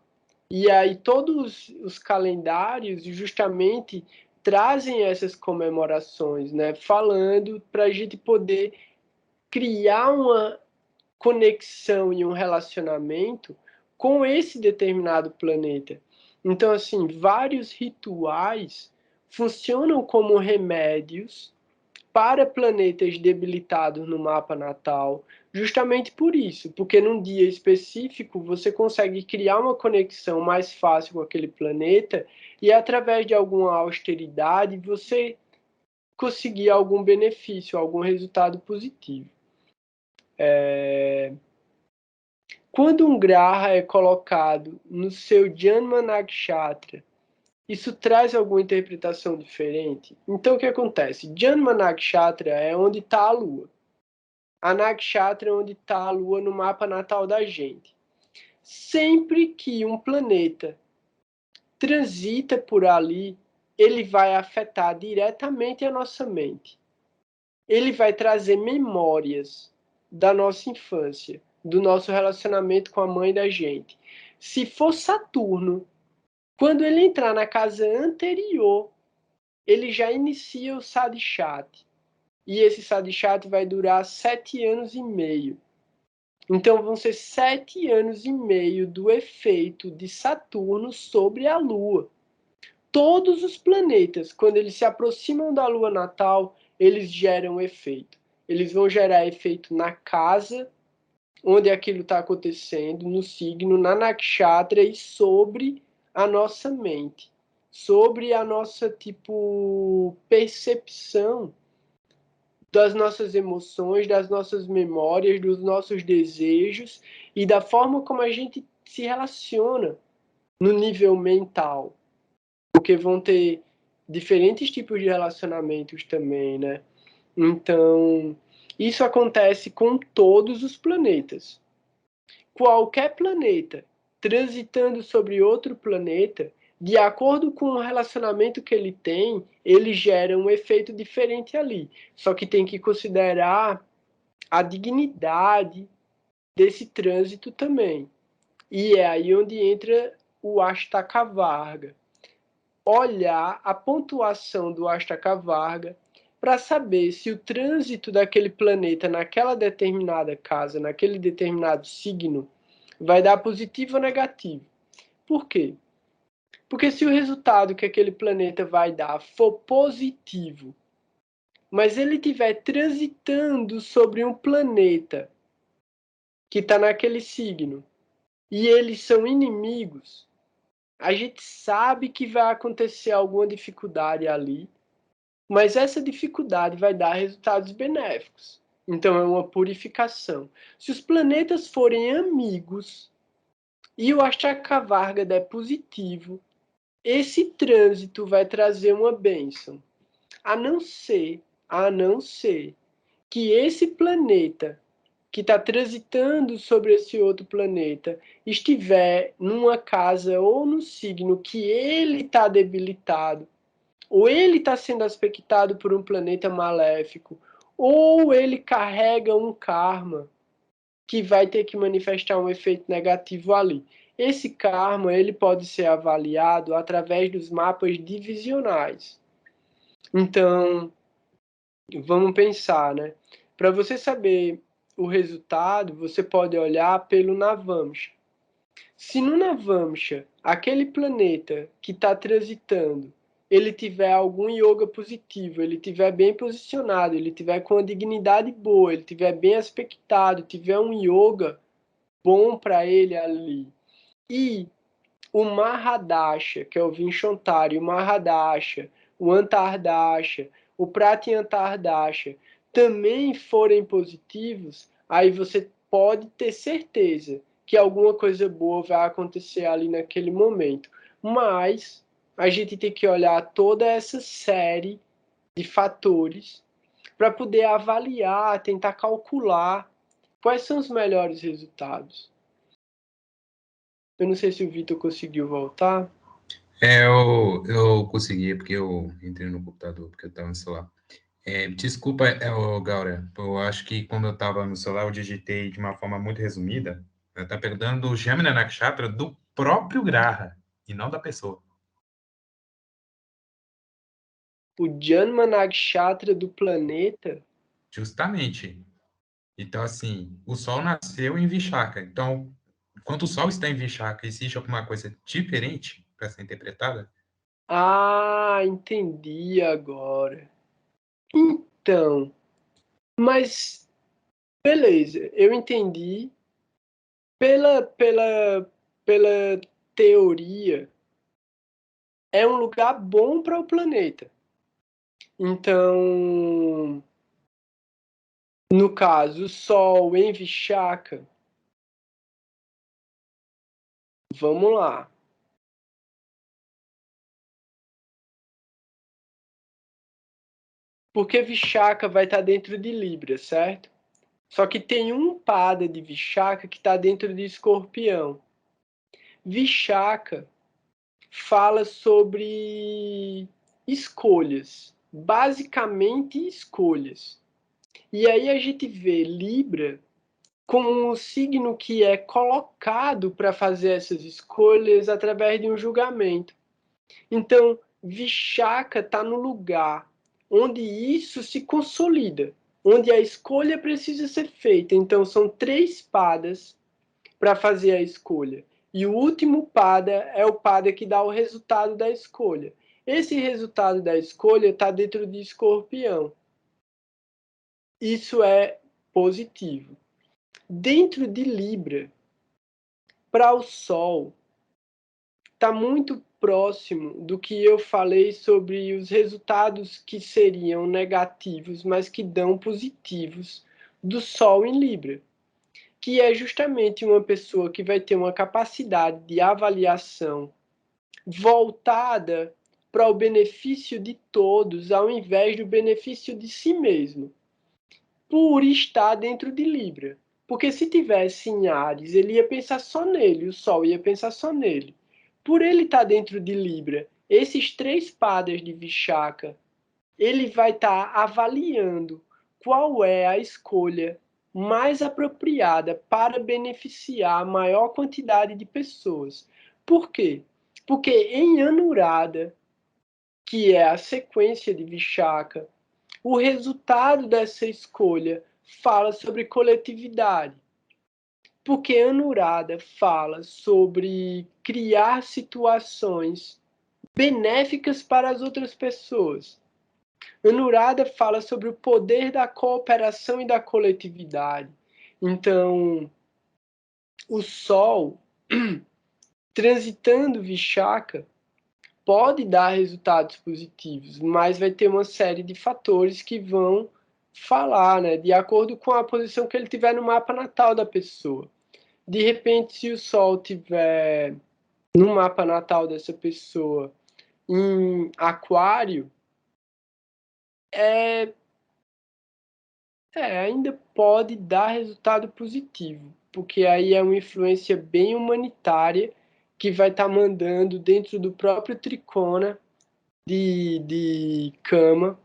E aí todos os calendários justamente trazem essas comemorações, né? Falando para a gente poder criar uma conexão e um relacionamento com esse determinado planeta. Então, assim, vários rituais funcionam como remédios para planetas debilitados no mapa natal, justamente por isso, porque num dia específico você consegue criar uma conexão mais fácil com aquele planeta e através de alguma austeridade você conseguir algum benefício, algum resultado positivo. Quando um graha é colocado no seu Janma Nakshatra, isso traz alguma interpretação diferente? Então o que acontece? Janma Nakshatra é onde está a Lua. A Nakshatra é onde está a Lua no mapa natal da gente. Sempre que um planeta transita por ali, ele vai afetar diretamente a nossa mente. Ele vai trazer memórias da nossa infância, do nosso relacionamento com a mãe da gente. Se for Saturno, quando ele entrar na casa anterior, ele já inicia o Sadhishat. E esse Sadhishat vai durar 7 anos e meio. Então vão ser 7 anos e meio do efeito de Saturno sobre a Lua. Todos os planetas, quando eles se aproximam da Lua natal, eles geram efeito. Eles vão gerar efeito na casa onde aquilo está acontecendo, no signo, na nakshatra e sobre a nossa mente, sobre a nossa percepção das nossas emoções, das nossas memórias, dos nossos desejos e da forma como a gente se relaciona no nível mental. Porque vão ter diferentes tipos de relacionamentos também, né? Então, isso acontece com todos os planetas. Qualquer planeta transitando sobre outro planeta, de acordo com o relacionamento que ele tem, ele gera um efeito diferente ali. Só que tem que considerar a dignidade desse trânsito também. E é aí onde entra o Astakavarga. Olhar a pontuação do Astakavarga para saber se o trânsito daquele planeta naquela determinada casa, naquele determinado signo, vai dar positivo ou negativo. Por quê? Porque se o resultado que aquele planeta vai dar for positivo, mas ele estiver transitando sobre um planeta que está naquele signo e eles são inimigos, a gente sabe que vai acontecer alguma dificuldade ali, mas essa dificuldade vai dar resultados benéficos. Então é uma purificação. Se os planetas forem amigos e o Astakavarga der positivo, esse trânsito vai trazer uma bênção. A não ser que esse planeta que está transitando sobre esse outro planeta estiver numa casa ou no signo que ele está debilitado, ou ele está sendo aspectado por um planeta maléfico, ou ele carrega um karma que vai ter que manifestar um efeito negativo ali. Esse karma ele pode ser avaliado através dos mapas divisionais. Então, vamos pensar, né? Para você saber o resultado, você pode olhar pelo Navamsha. Se no Navamsha, aquele planeta que está transitando, ele tiver algum yoga positivo, ele tiver bem posicionado, ele tiver com a dignidade boa, ele tiver bem aspectado, tiver um yoga bom para ele ali, e o Mahadasha, que é o Vinchantari, o Mahadasha, o Antardasha, o Pratyantardasha, também forem positivos, aí você pode ter certeza que alguma coisa boa vai acontecer ali naquele momento. Mas a gente tem que olhar toda essa série de fatores para poder avaliar, tentar calcular quais são os melhores resultados. Eu não sei se o Vitor conseguiu voltar. Eu consegui, porque eu entrei no computador, porque eu estava no celular. Desculpa, Gaura, eu acho que quando eu estava no celular, eu digitei de uma forma muito resumida. Está perguntando do Jamina Nakshatra do próprio Graha, e não da pessoa. O Janma Nakshatra do planeta. Justamente. Então, assim, o Sol nasceu em Vishaka. Então, enquanto o Sol está em Vishaka, existe alguma coisa diferente para ser interpretada? Ah, entendi agora. Então, mas beleza, eu entendi pela teoria. É um lugar bom para o planeta. Então, no caso, o Sol em Vishaka, vamos lá. Porque Vishaka vai estar dentro de Libra, certo? Só que tem um pada de Vishaka que está dentro de Escorpião. Vishaka fala sobre escolhas, basicamente escolhas. E aí a gente vê Libra como um signo que é colocado para fazer essas escolhas através de um julgamento. Então, Vishaka está no lugar onde isso se consolida, onde a escolha precisa ser feita. Então, são 3 padas para fazer a escolha. E o último pada é o pada que dá o resultado da escolha. Esse resultado da escolha está dentro de Escorpião. Isso é positivo. Dentro de Libra, para o Sol, está muito próximo do que eu falei sobre os resultados que seriam negativos, mas que dão positivos do Sol em Libra, que é justamente uma pessoa que vai ter uma capacidade de avaliação voltada para o benefício de todos, ao invés do benefício de si mesmo, por estar dentro de Libra. Porque se tivesse em Áries, ele ia pensar só nele, o Sol ia pensar só nele. Por ele estar dentro de Libra, esses 3 padas de Vishaka, ele vai estar avaliando qual é a escolha mais apropriada para beneficiar a maior quantidade de pessoas. Por quê? Porque em Anurada, que é a sequência de Vishaka, o resultado dessa escolha fala sobre coletividade. Porque Anurada fala sobre criar situações benéficas para as outras pessoas. Anurada fala sobre o poder da cooperação e da coletividade. Então, o Sol, transitando Vishaka, pode dar resultados positivos, mas vai ter uma série de fatores que vão falar, né, de acordo com a posição que ele tiver no mapa natal da pessoa. De repente, se o Sol tiver no mapa natal dessa pessoa em Aquário, ainda pode dar resultado positivo, porque aí é uma influência bem humanitária que vai estar mandando dentro do próprio tricona de cama,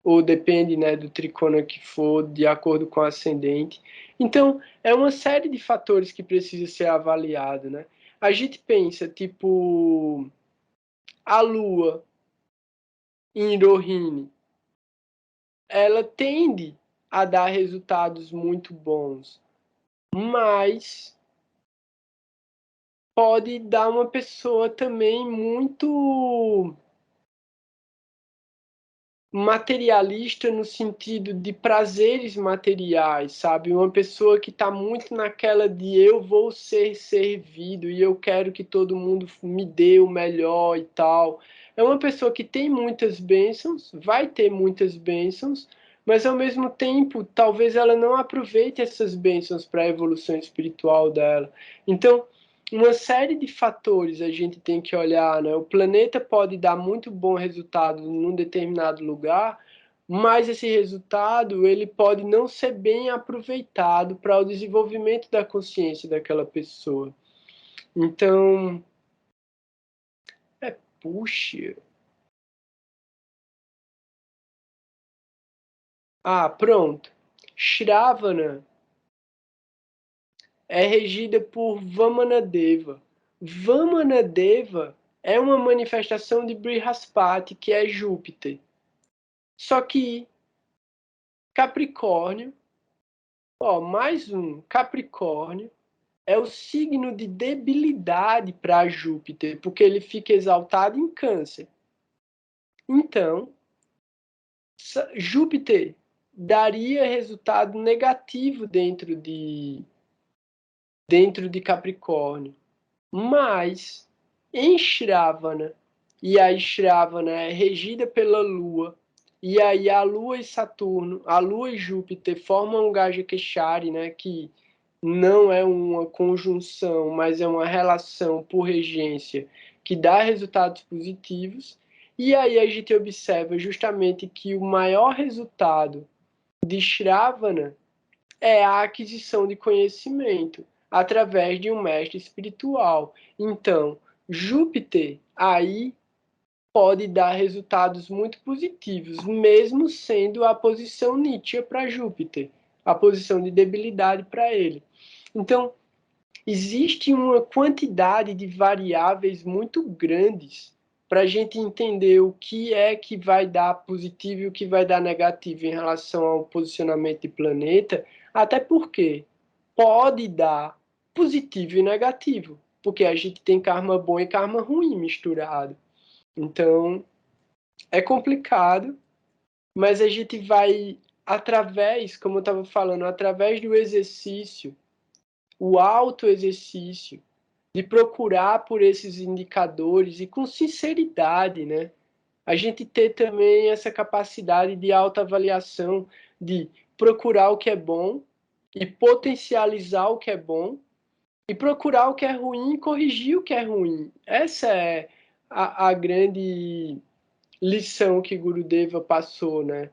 ou depende, né, do tricona que for, de acordo com o ascendente. Então, é uma série de fatores que precisa ser avaliado, né? A gente pensa, tipo, a Lua em Rohini, ela tende a dar resultados muito bons, mas pode dar uma pessoa também muito materialista no sentido de prazeres materiais, sabe? Uma pessoa que está muito naquela de eu vou ser servido e eu quero que todo mundo me dê o melhor e tal. É uma pessoa que tem muitas bênçãos, vai ter muitas bênçãos, mas ao mesmo tempo, talvez ela não aproveite essas bênçãos para a evolução espiritual dela. Então, uma série de fatores a gente tem que olhar, né? O planeta pode dar muito bom resultado num determinado lugar, mas esse resultado ele pode não ser bem aproveitado para o desenvolvimento da consciência daquela pessoa. Então, puxa. Ah, pronto. Shravana é regida por Vamanadeva. Vamanadeva é uma manifestação de Brihaspati, que é Júpiter. Só que Capricórnio, mais um, Capricórnio é o signo de debilidade para Júpiter, porque ele fica exaltado em Câncer. Então, Júpiter daria resultado negativo dentro de Capricórnio. Mas em Shravana, e a Shravana é regida pela Lua, e aí a Lua e Saturno, a Lua e Júpiter formam um Gajakeshari, né, que não é uma conjunção, mas é uma relação por regência que dá resultados positivos. E aí a gente observa justamente que o maior resultado de Shravana é a aquisição de conhecimento através de um mestre espiritual. Então, Júpiter aí pode dar resultados muito positivos, mesmo sendo a posição Nitya para Júpiter, a posição de debilidade para ele. Então, existe uma quantidade de variáveis muito grandes para a gente entender o que é que vai dar positivo e o que vai dar negativo em relação ao posicionamento de planeta, até porque pode dar positivo e negativo, porque a gente tem karma bom e karma ruim misturado. Então, é complicado, mas a gente vai, através, como eu estava falando, através do exercício, o autoexercício, de procurar por esses indicadores e com sinceridade, né? A gente ter também essa capacidade de autoavaliação, de procurar o que é bom e potencializar o que é bom e procurar o que é ruim e corrigir o que é ruim. Essa é a grande lição que Gurudeva passou, né?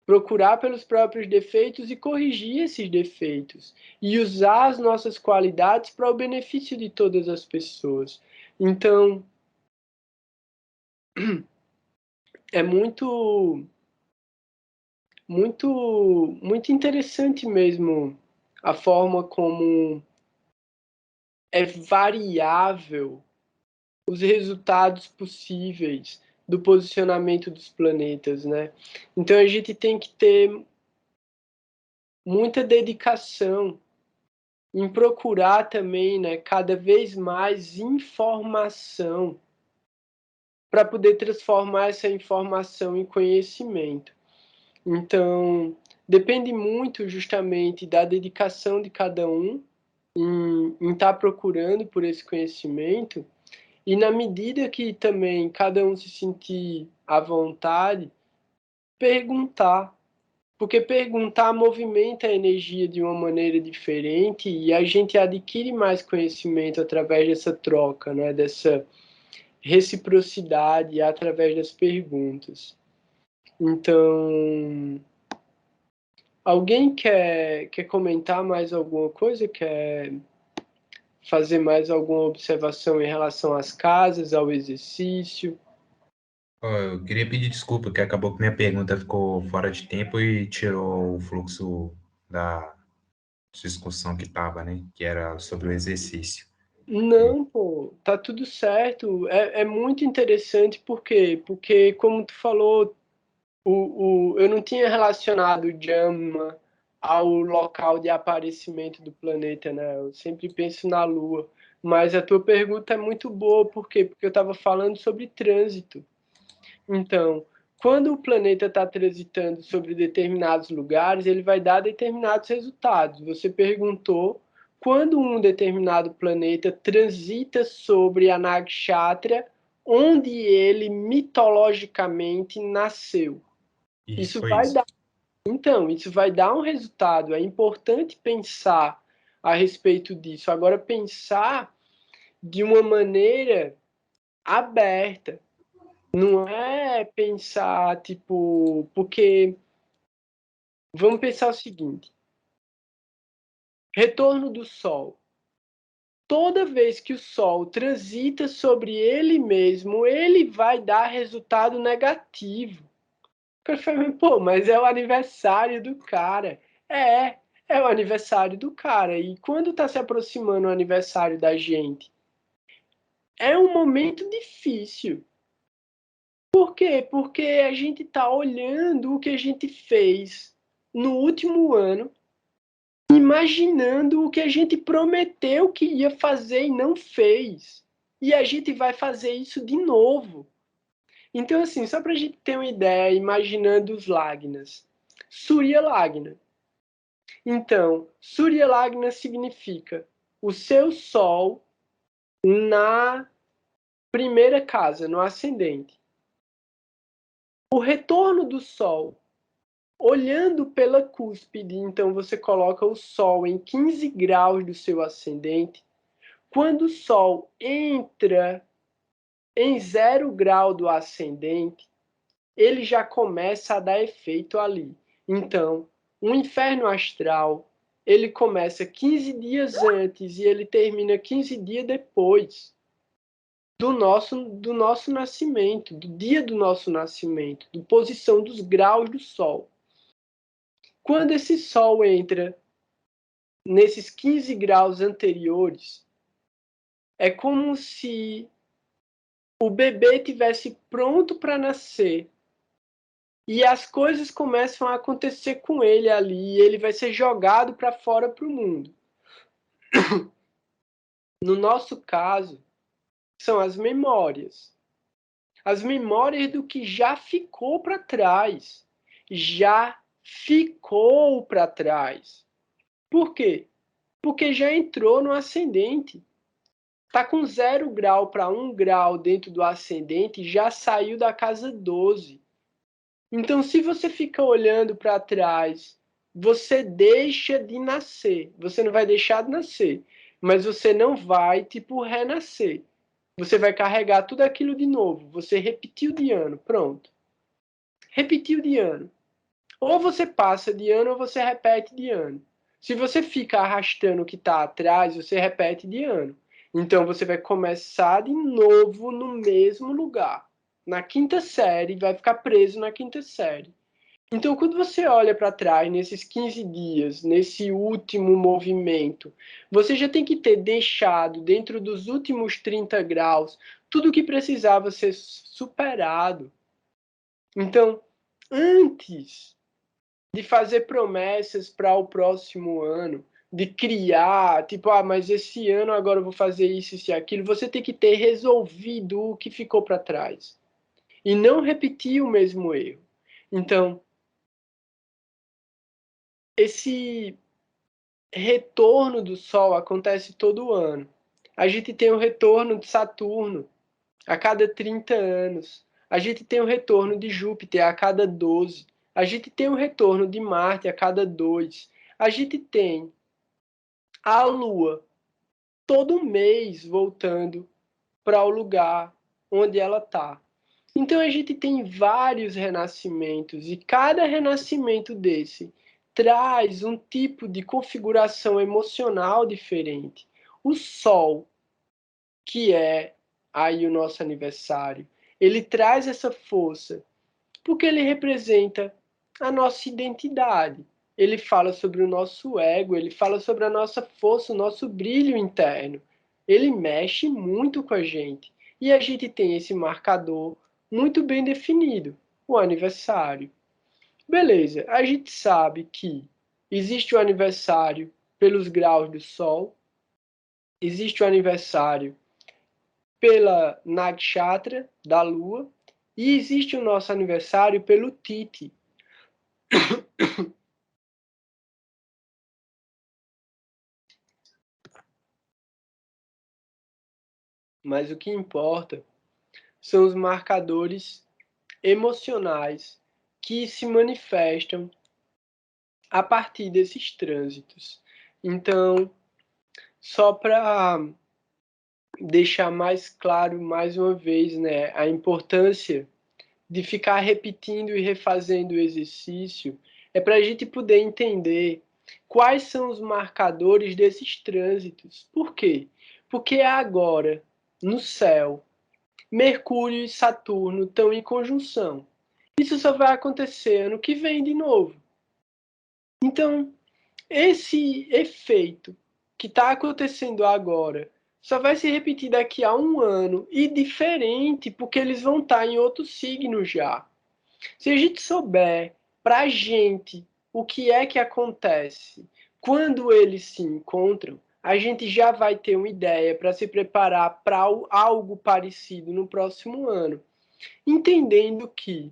Procurar pelos próprios defeitos e corrigir esses defeitos e usar as nossas qualidades para o benefício de todas as pessoas. Então, é muito interessante mesmo a forma como é variável os resultados possíveis do posicionamento dos planetas, né? Então a gente tem que ter muita dedicação em procurar também, né, cada vez mais informação para poder transformar essa informação em conhecimento. Então, depende muito justamente da dedicação de cada um em estar procurando por esse conhecimento e na medida que também cada um se sentir à vontade, perguntar. Porque perguntar movimenta a energia de uma maneira diferente e a gente adquire mais conhecimento através dessa troca, né? Dessa reciprocidade através das perguntas. Então, alguém quer comentar mais alguma coisa? Quer fazer mais alguma observação em relação às casas, ao exercício? Eu queria pedir desculpa, que acabou que minha pergunta ficou fora de tempo e tirou o fluxo da discussão que estava, né? Que era sobre o exercício. Não, pô, tá tudo certo. É muito interessante, por quê? Porque, como tu falou, eu não tinha relacionado o Jama ao local de aparecimento do planeta, né? Eu sempre penso na Lua. Mas a tua pergunta é muito boa, por quê? Porque eu estava falando sobre trânsito. Então, quando o planeta está transitando sobre determinados lugares, ele vai dar determinados resultados. Você perguntou quando um determinado planeta transita sobre a Nakshatra, onde ele mitologicamente nasceu. Isso, Isso foi vai isso. dar Então, isso vai dar um resultado. É importante pensar a respeito disso. Agora, pensar de uma maneira aberta. Não é pensar, tipo, porque vamos pensar o seguinte: retorno do Sol. Toda vez que o Sol transita sobre ele mesmo, ele vai dar resultado negativo. Eu falei, pô, mas é o aniversário do cara. É o aniversário do cara. E quando está se aproximando o aniversário da gente, é um momento difícil. Por quê? Porque a gente está olhando o que a gente fez no último ano, imaginando o que a gente prometeu que ia fazer e não fez. E a gente vai fazer isso de novo. Então, assim, só para a gente ter uma ideia, imaginando os Lagnas. Surya Lagna. Então, Surya Lagna significa o seu Sol na primeira casa, no ascendente. O retorno do Sol olhando pela cúspide, então você coloca o Sol em 15 graus do seu ascendente. Quando o Sol entra em 0 grau do ascendente, ele já começa a dar efeito ali. Então, o inferno astral, ele começa 15 dias antes e ele termina 15 dias depois do nosso nascimento, do dia do nosso nascimento, da posição dos graus do Sol. Quando esse Sol entra nesses 15 graus anteriores, é como se o bebê tivesse pronto para nascer e as coisas começam a acontecer com ele ali e ele vai ser jogado para fora para o mundo. No nosso caso, são as memórias. As memórias do que já ficou para trás. Já ficou para trás. Por quê? Porque já entrou no ascendente. Está com 0 grau para 1 grau dentro do ascendente, já saiu da casa 12. Então, se você fica olhando para trás, você deixa de nascer. Você não vai deixar de nascer, mas você não vai, tipo, renascer. Você vai carregar tudo aquilo de novo. Você repetiu de ano, pronto. Repetiu de ano. Ou você passa de ano ou você repete de ano. Se você fica arrastando o que está atrás, você repete de ano. Então você vai começar de novo no mesmo lugar, na quinta série, vai ficar preso na quinta série. Então, quando você olha para trás, nesses 15 dias, nesse último movimento, você já tem que ter deixado, dentro dos últimos 30 graus, tudo que precisava ser superado. Então, antes de fazer promessas para o próximo ano, de criar, tipo, mas esse ano agora eu vou fazer isso e aquilo, você tem que ter resolvido o que ficou para trás. E não repetir o mesmo erro. Então, esse retorno do Sol acontece todo ano. A gente tem o retorno de Saturno a cada 30 anos. A gente tem o retorno de Júpiter a cada 12. A gente tem o retorno de Marte a cada 2. A gente tem a Lua todo mês voltando para o lugar onde ela está. Então a gente tem vários renascimentos e cada renascimento desse traz um tipo de configuração emocional diferente. O Sol, que é aí o nosso aniversário, ele traz essa força porque ele representa a nossa identidade. Ele fala sobre o nosso ego, ele fala sobre a nossa força, o nosso brilho interno. Ele mexe muito com a gente. E a gente tem esse marcador muito bem definido, o aniversário. Beleza, a gente sabe que existe o aniversário pelos graus do Sol, existe o aniversário pela nakshatra da Lua e existe o nosso aniversário pelo Titi. Mas o que importa são os marcadores emocionais que se manifestam a partir desses trânsitos. Então, só para deixar mais claro mais uma vez, né, a importância de ficar repetindo e refazendo o exercício é para a gente poder entender quais são os marcadores desses trânsitos. Por quê? Porque agora, no céu, Mercúrio e Saturno estão em conjunção. Isso só vai acontecer ano que vem de novo. Então, esse efeito que está acontecendo agora só vai se repetir daqui a um ano e diferente, porque eles vão estar em outro signo já. Se a gente souber para a gente o que é que acontece quando eles se encontram, a gente já vai ter uma ideia para se preparar para algo parecido no próximo ano. Entendendo que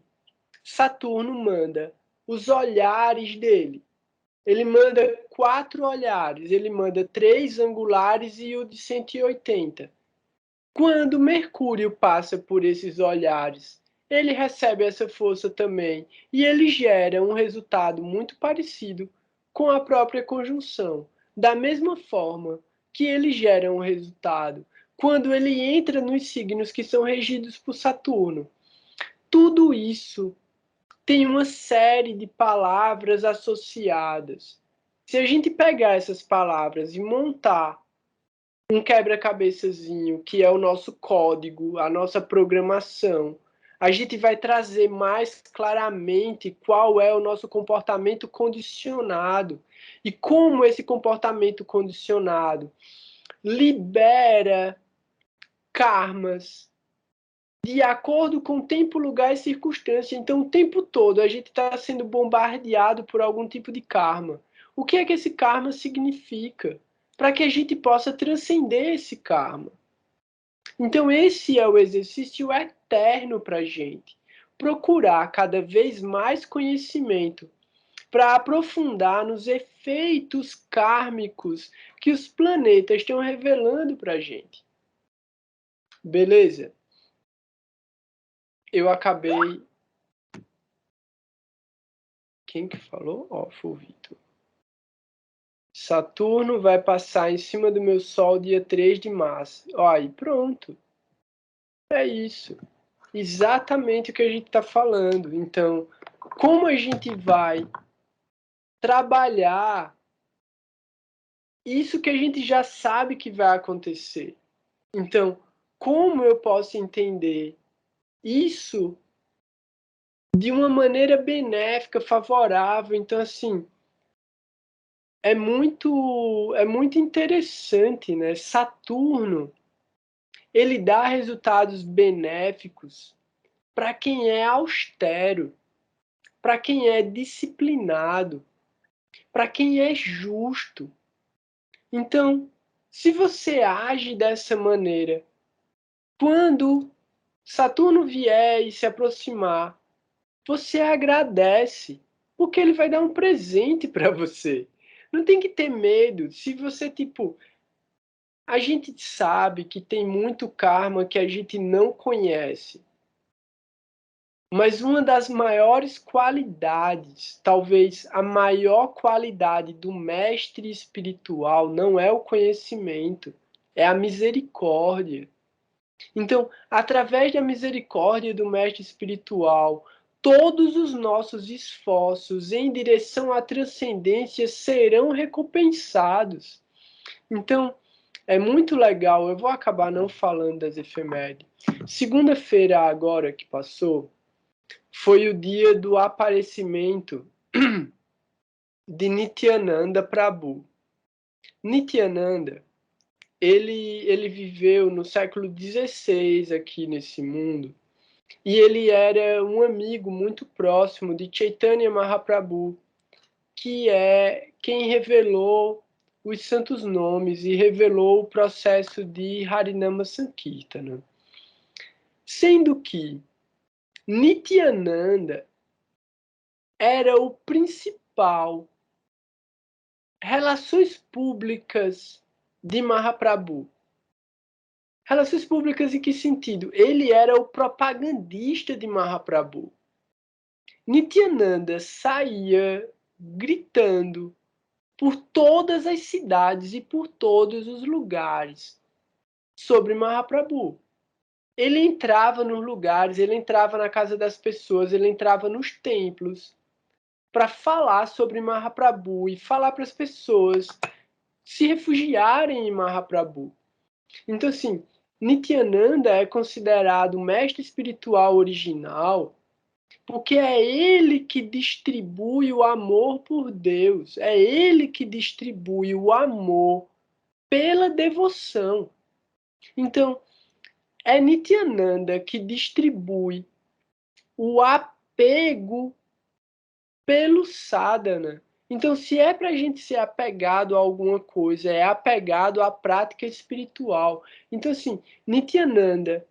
Saturno manda os olhares dele. Ele manda 4 olhares, ele manda 3 angulares e o de 180. Quando Mercúrio passa por esses olhares, ele recebe essa força também e ele gera um resultado muito parecido com a própria conjunção. Da mesma forma que ele gera um resultado quando ele entra nos signos que são regidos por Saturno. Tudo isso tem uma série de palavras associadas. Se a gente pegar essas palavras e montar um quebra-cabeçazinho, que é o nosso código, a nossa programação, a gente vai trazer mais claramente qual é o nosso comportamento condicionado e como esse comportamento condicionado libera karmas de acordo com o tempo, lugar e circunstância. Então, o tempo todo a gente está sendo bombardeado por algum tipo de karma. O que é que esse karma significa? Para que a gente possa transcender esse karma. Então, esse é o exercício eterno para a gente. Procurar cada vez mais conhecimento para aprofundar nos efeitos kármicos que os planetas estão revelando para a gente. Beleza? Eu acabei... Quem que falou? Ó, foi o Vitor. Saturno vai passar em cima do meu Sol dia 3 de março. Ó, aí pronto. É isso. Exatamente o que a gente está falando. Então, como a gente vai trabalhar isso que a gente já sabe que vai acontecer? Então, como eu posso entender isso de uma maneira benéfica, favorável? Então, assim, é muito interessante, né? Saturno, ele dá resultados benéficos para quem é austero, para quem é disciplinado, para quem é justo. Então, se você age dessa maneira, quando Saturno vier e se aproximar, você agradece, porque ele vai dar um presente para você. Não tem que ter medo. Se você, tipo, a gente sabe que tem muito karma que a gente não conhece. Mas uma das maiores qualidades, talvez a maior qualidade do mestre espiritual não é o conhecimento, é a misericórdia. Então, através da misericórdia do mestre espiritual, todos os nossos esforços em direção à transcendência serão recompensados. Então, é muito legal. Eu vou acabar não falando das efemérides. Segunda-feira agora que passou, foi o dia do aparecimento de Nityananda Prabhu. Nityananda, ele viveu no século XVI aqui nesse mundo, e ele era um amigo muito próximo de Chaitanya Mahaprabhu, que é quem revelou os santos nomes e revelou o processo de Harinama Sankirtana. Sendo que Nityananda era o principal relações públicas de Mahaprabhu. Relações públicas em que sentido? Ele era o propagandista de Mahaprabhu. Nityananda saía gritando por todas as cidades e por todos os lugares sobre Mahaprabhu. Ele entrava nos lugares, ele entrava na casa das pessoas, ele entrava nos templos para falar sobre Mahaprabhu e falar para as pessoas se refugiarem em Mahaprabhu. Então, assim, Nityananda é considerado o mestre espiritual original porque é ele que distribui o amor por Deus, é ele que distribui o amor pela devoção. Então, é Nityananda que distribui o apego pelo sadhana. Então, se é para a gente ser apegado a alguma coisa, é apegado à prática espiritual. Então, assim, Nityananda,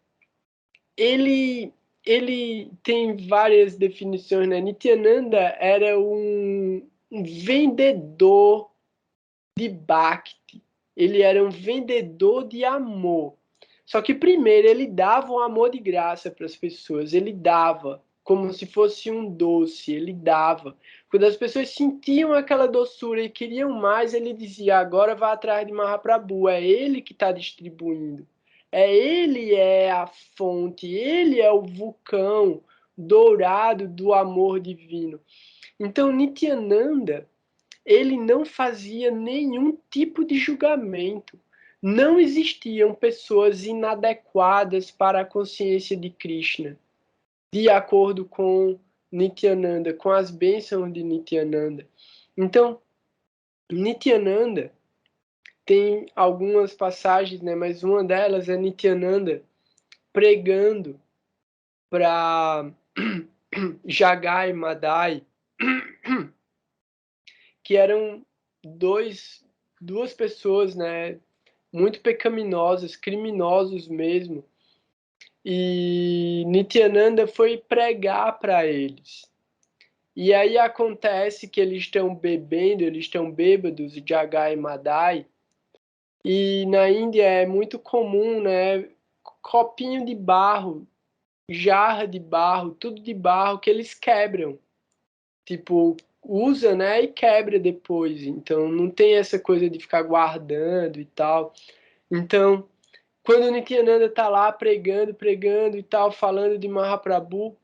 ele tem várias definições, né? Nityananda era um vendedor de Bhakti. Ele era um vendedor de amor. Só que primeiro ele dava um amor de graça para as pessoas. Ele dava como se fosse um doce. Ele dava. Quando as pessoas sentiam aquela doçura e queriam mais, ele dizia: agora vá atrás de Mahaprabhu. É ele que está distribuindo. Ele é a fonte. Ele é o vulcão dourado do amor divino. Então Nityananda, ele não fazia nenhum tipo de julgamento. Não existiam pessoas inadequadas para a consciência de Krishna, de acordo com Nityananda, com as bênçãos de Nityananda. Então, Nityananda tem algumas passagens, né, mas uma delas é Nityananda pregando para Jagai e Madai, que eram duas pessoas, né, muito pecaminosas, criminosos mesmo. E Nityananda foi pregar para eles. E aí acontece que eles estão bebendo, eles estão bêbados, Jagai e Madai. E na Índia é muito comum, né, copinho de barro, jarra de barro, tudo de barro que eles quebram. Tipo, usa, né, e quebra depois. Então não tem essa coisa de ficar guardando e tal. Então, quando o Nityananda tá lá pregando e tal, falando de Mahaprabhu,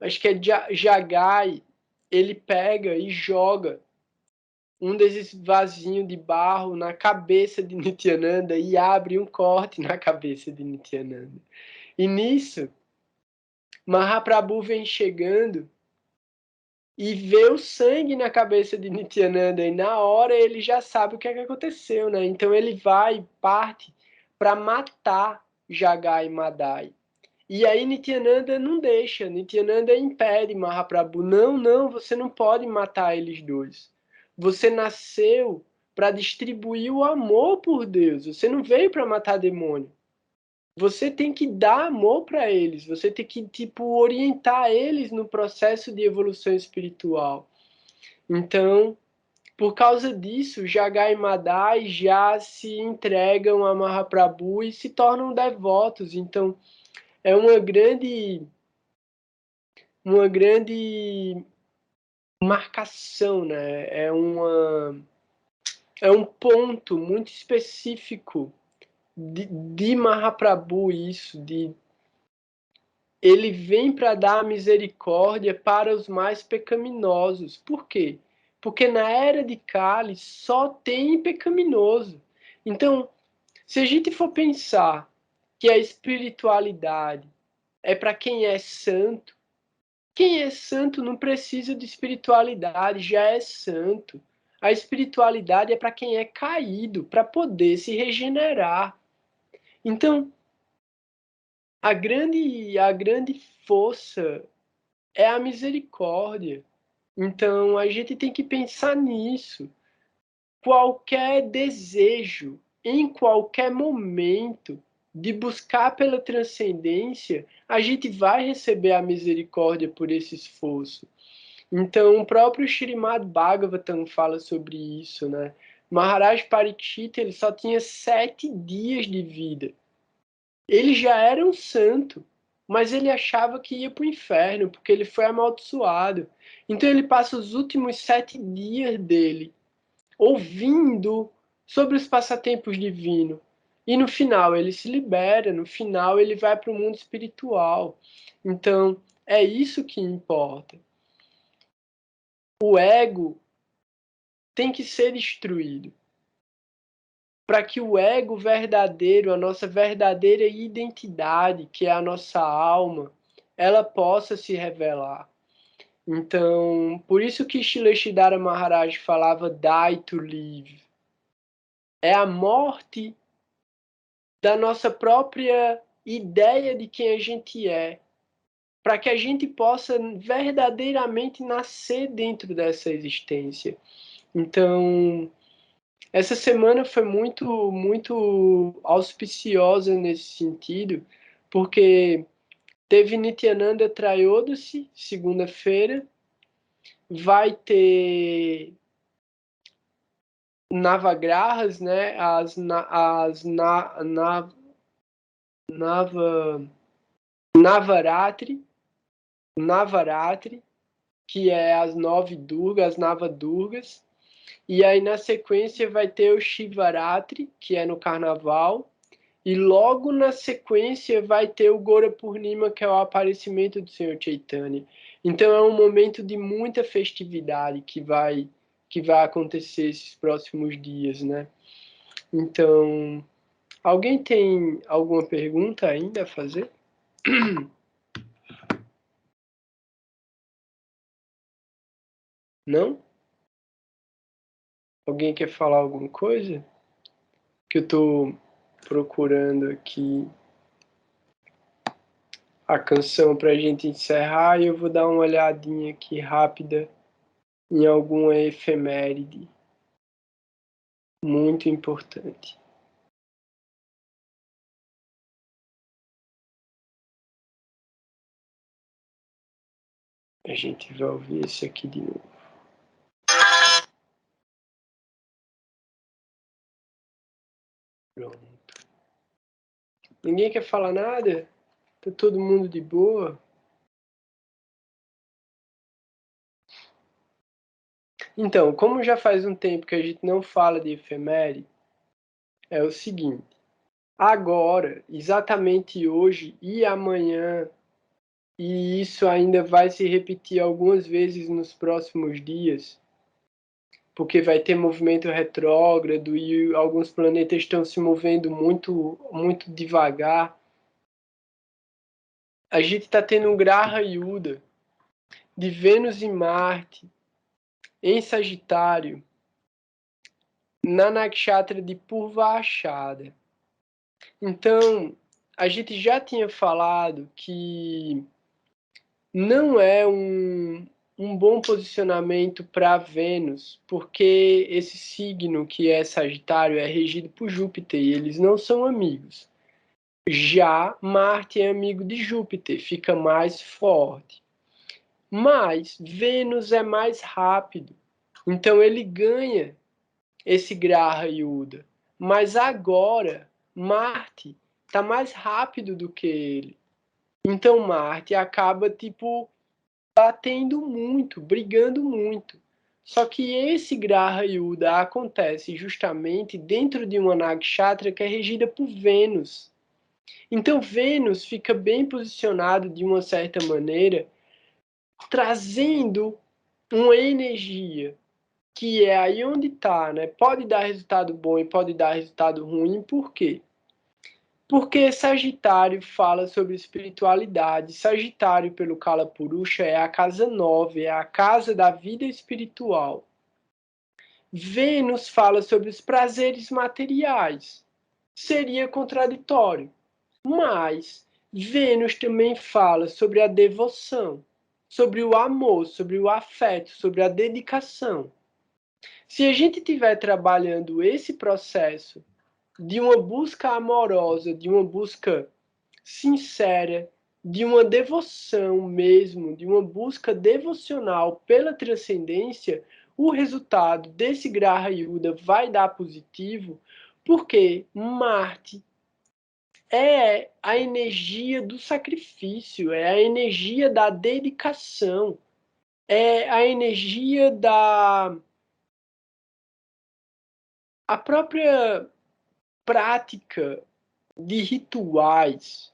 acho que é Jagai, ele pega e joga um desses vasinhos de barro na cabeça de Nityananda e abre um corte na cabeça de Nityananda. E nisso, Mahaprabhu vem chegando e vê o sangue na cabeça de Nityananda, e na hora ele já sabe o que é que aconteceu, né? Então ele vai, parte para matar Jagai e Madai. E aí Nityananda não deixa, Nityananda impede Mahaprabhu. Não, não, você não pode matar eles dois. Você nasceu para distribuir o amor por Deus. Você não veio para matar demônio. Você tem que dar amor para eles. Você tem que, tipo, orientar eles no processo de evolução espiritual. Então, por causa disso, Jagai e Madai já se entregam a Mahaprabhu e se tornam devotos. Então, é uma grande marcação, né? É um ponto muito específico de Mahaprabhu, isso, de ele vem para dar misericórdia para os mais pecaminosos. Por quê? Porque na era de Kali só tem pecaminoso. Então, se a gente for pensar que a espiritualidade é para quem é santo, quem é santo não precisa de espiritualidade, já é santo. A espiritualidade é para quem é caído, para poder se regenerar. Então, a grande força é a misericórdia. Então, a gente tem que pensar nisso. Qualquer desejo, em qualquer momento, de buscar pela transcendência, a gente vai receber a misericórdia por esse esforço. Então, o próprio Srimad Bhagavatam fala sobre isso, né? Maharaj Parikshita, ele só tinha 7 dias de vida. Ele já era um santo. mas ele achava que ia para o inferno, porque ele foi amaldiçoado. Então ele passa os últimos 7 dias dele ouvindo sobre os passatempos divinos. E no final ele se libera, no final ele vai para o mundo espiritual. Então é isso que importa. O ego tem que ser destruído, para que o ego verdadeiro, a nossa verdadeira identidade, que é a nossa alma, ela possa se revelar. Então, por isso que Shileshidhara Maharaj falava die to live. É a morte da nossa própria ideia de quem a gente é, para que a gente possa verdadeiramente nascer dentro dessa existência. Então, essa semana foi muito auspiciosa nesse sentido, porque teve Nityananda Trayodasi, segunda-feira, vai ter Navagrahas, né? Navaratri, que é as 9 Durgas, as Navadurgas. E aí na sequência vai ter o Shivaratri, que é no carnaval, e logo na sequência vai ter o Gora Purnima, que é o aparecimento do Senhor Chaitanya. Então é um momento de muita festividade que vai acontecer esses próximos dias, né? Então, alguém tem alguma pergunta ainda a fazer? Não? Alguém quer falar alguma coisa? Que eu estou procurando aqui a canção para a gente encerrar e eu vou dar uma olhadinha aqui rápida em alguma efeméride muito importante. A gente vai ouvir esse aqui de novo. Pronto. Ninguém quer falar nada? Tá todo mundo de boa? Então, como já faz um tempo que a gente não fala de efeméride, é o seguinte. Agora, exatamente hoje e amanhã, e isso ainda vai se repetir algumas vezes nos próximos dias, porque vai ter movimento retrógrado e alguns planetas estão se movendo muito devagar. A gente está tendo um Graha Yuda de Vênus e Marte em Sagitário na nakshatra de Purvashada. Então, a gente já tinha falado que não é um bom posicionamento para Vênus, porque esse signo que é Sagitário é regido por Júpiter e eles não são amigos. Já Marte é amigo de Júpiter, fica mais forte. Mas Vênus é mais rápido, então ele ganha esse Graha Yuda. Mas agora Marte está mais rápido do que ele. Então Marte acaba batendo muito, brigando muito. Só que esse Graha Yuda acontece justamente dentro de uma nakshatra que é regida por Vênus. Então Vênus fica bem posicionado de uma certa maneira, trazendo uma energia que é aí onde está, né? Pode dar resultado bom e pode dar resultado ruim, por quê? Porque Sagitário fala sobre espiritualidade. Sagitário, pelo Kala Purusha, é a casa 9, é a casa da vida espiritual. Vênus fala sobre os prazeres materiais. Seria contraditório. Mas Vênus também fala sobre a devoção, sobre o amor, sobre o afeto, sobre a dedicação. Se a gente estiver trabalhando esse processo de uma busca amorosa, de uma busca sincera, de uma devoção mesmo, de uma busca devocional pela transcendência, o resultado desse Graha Yuda vai dar positivo, porque Marte é a energia do sacrifício, é a energia da dedicação, é a energia a própria prática de rituais.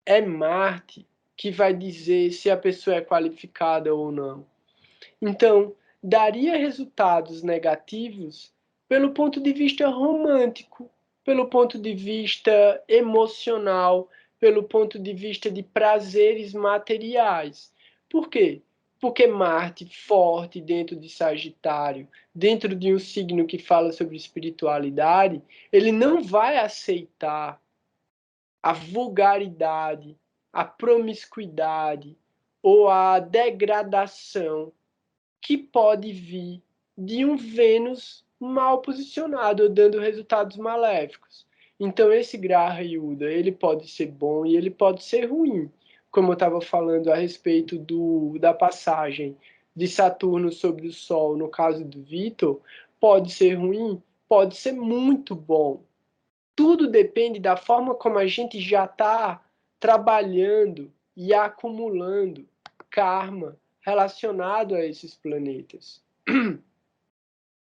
É Marte que vai dizer se a pessoa é qualificada ou não. Então, daria resultados negativos pelo ponto de vista romântico, pelo ponto de vista emocional, pelo ponto de vista de prazeres materiais. Por quê? Porque Marte, forte dentro de Sagitário, dentro de um signo que fala sobre espiritualidade, ele não vai aceitar a vulgaridade, a promiscuidade ou a degradação que pode vir de um Vênus mal posicionado, dando resultados maléficos. Então, esse Graha Yuda, ele pode ser bom e ele pode ser ruim. Como eu estava falando a respeito da passagem de Saturno sobre o Sol, no caso do Vitor, pode ser ruim, pode ser muito bom. Tudo depende da forma como a gente já está trabalhando e acumulando karma relacionado a esses planetas.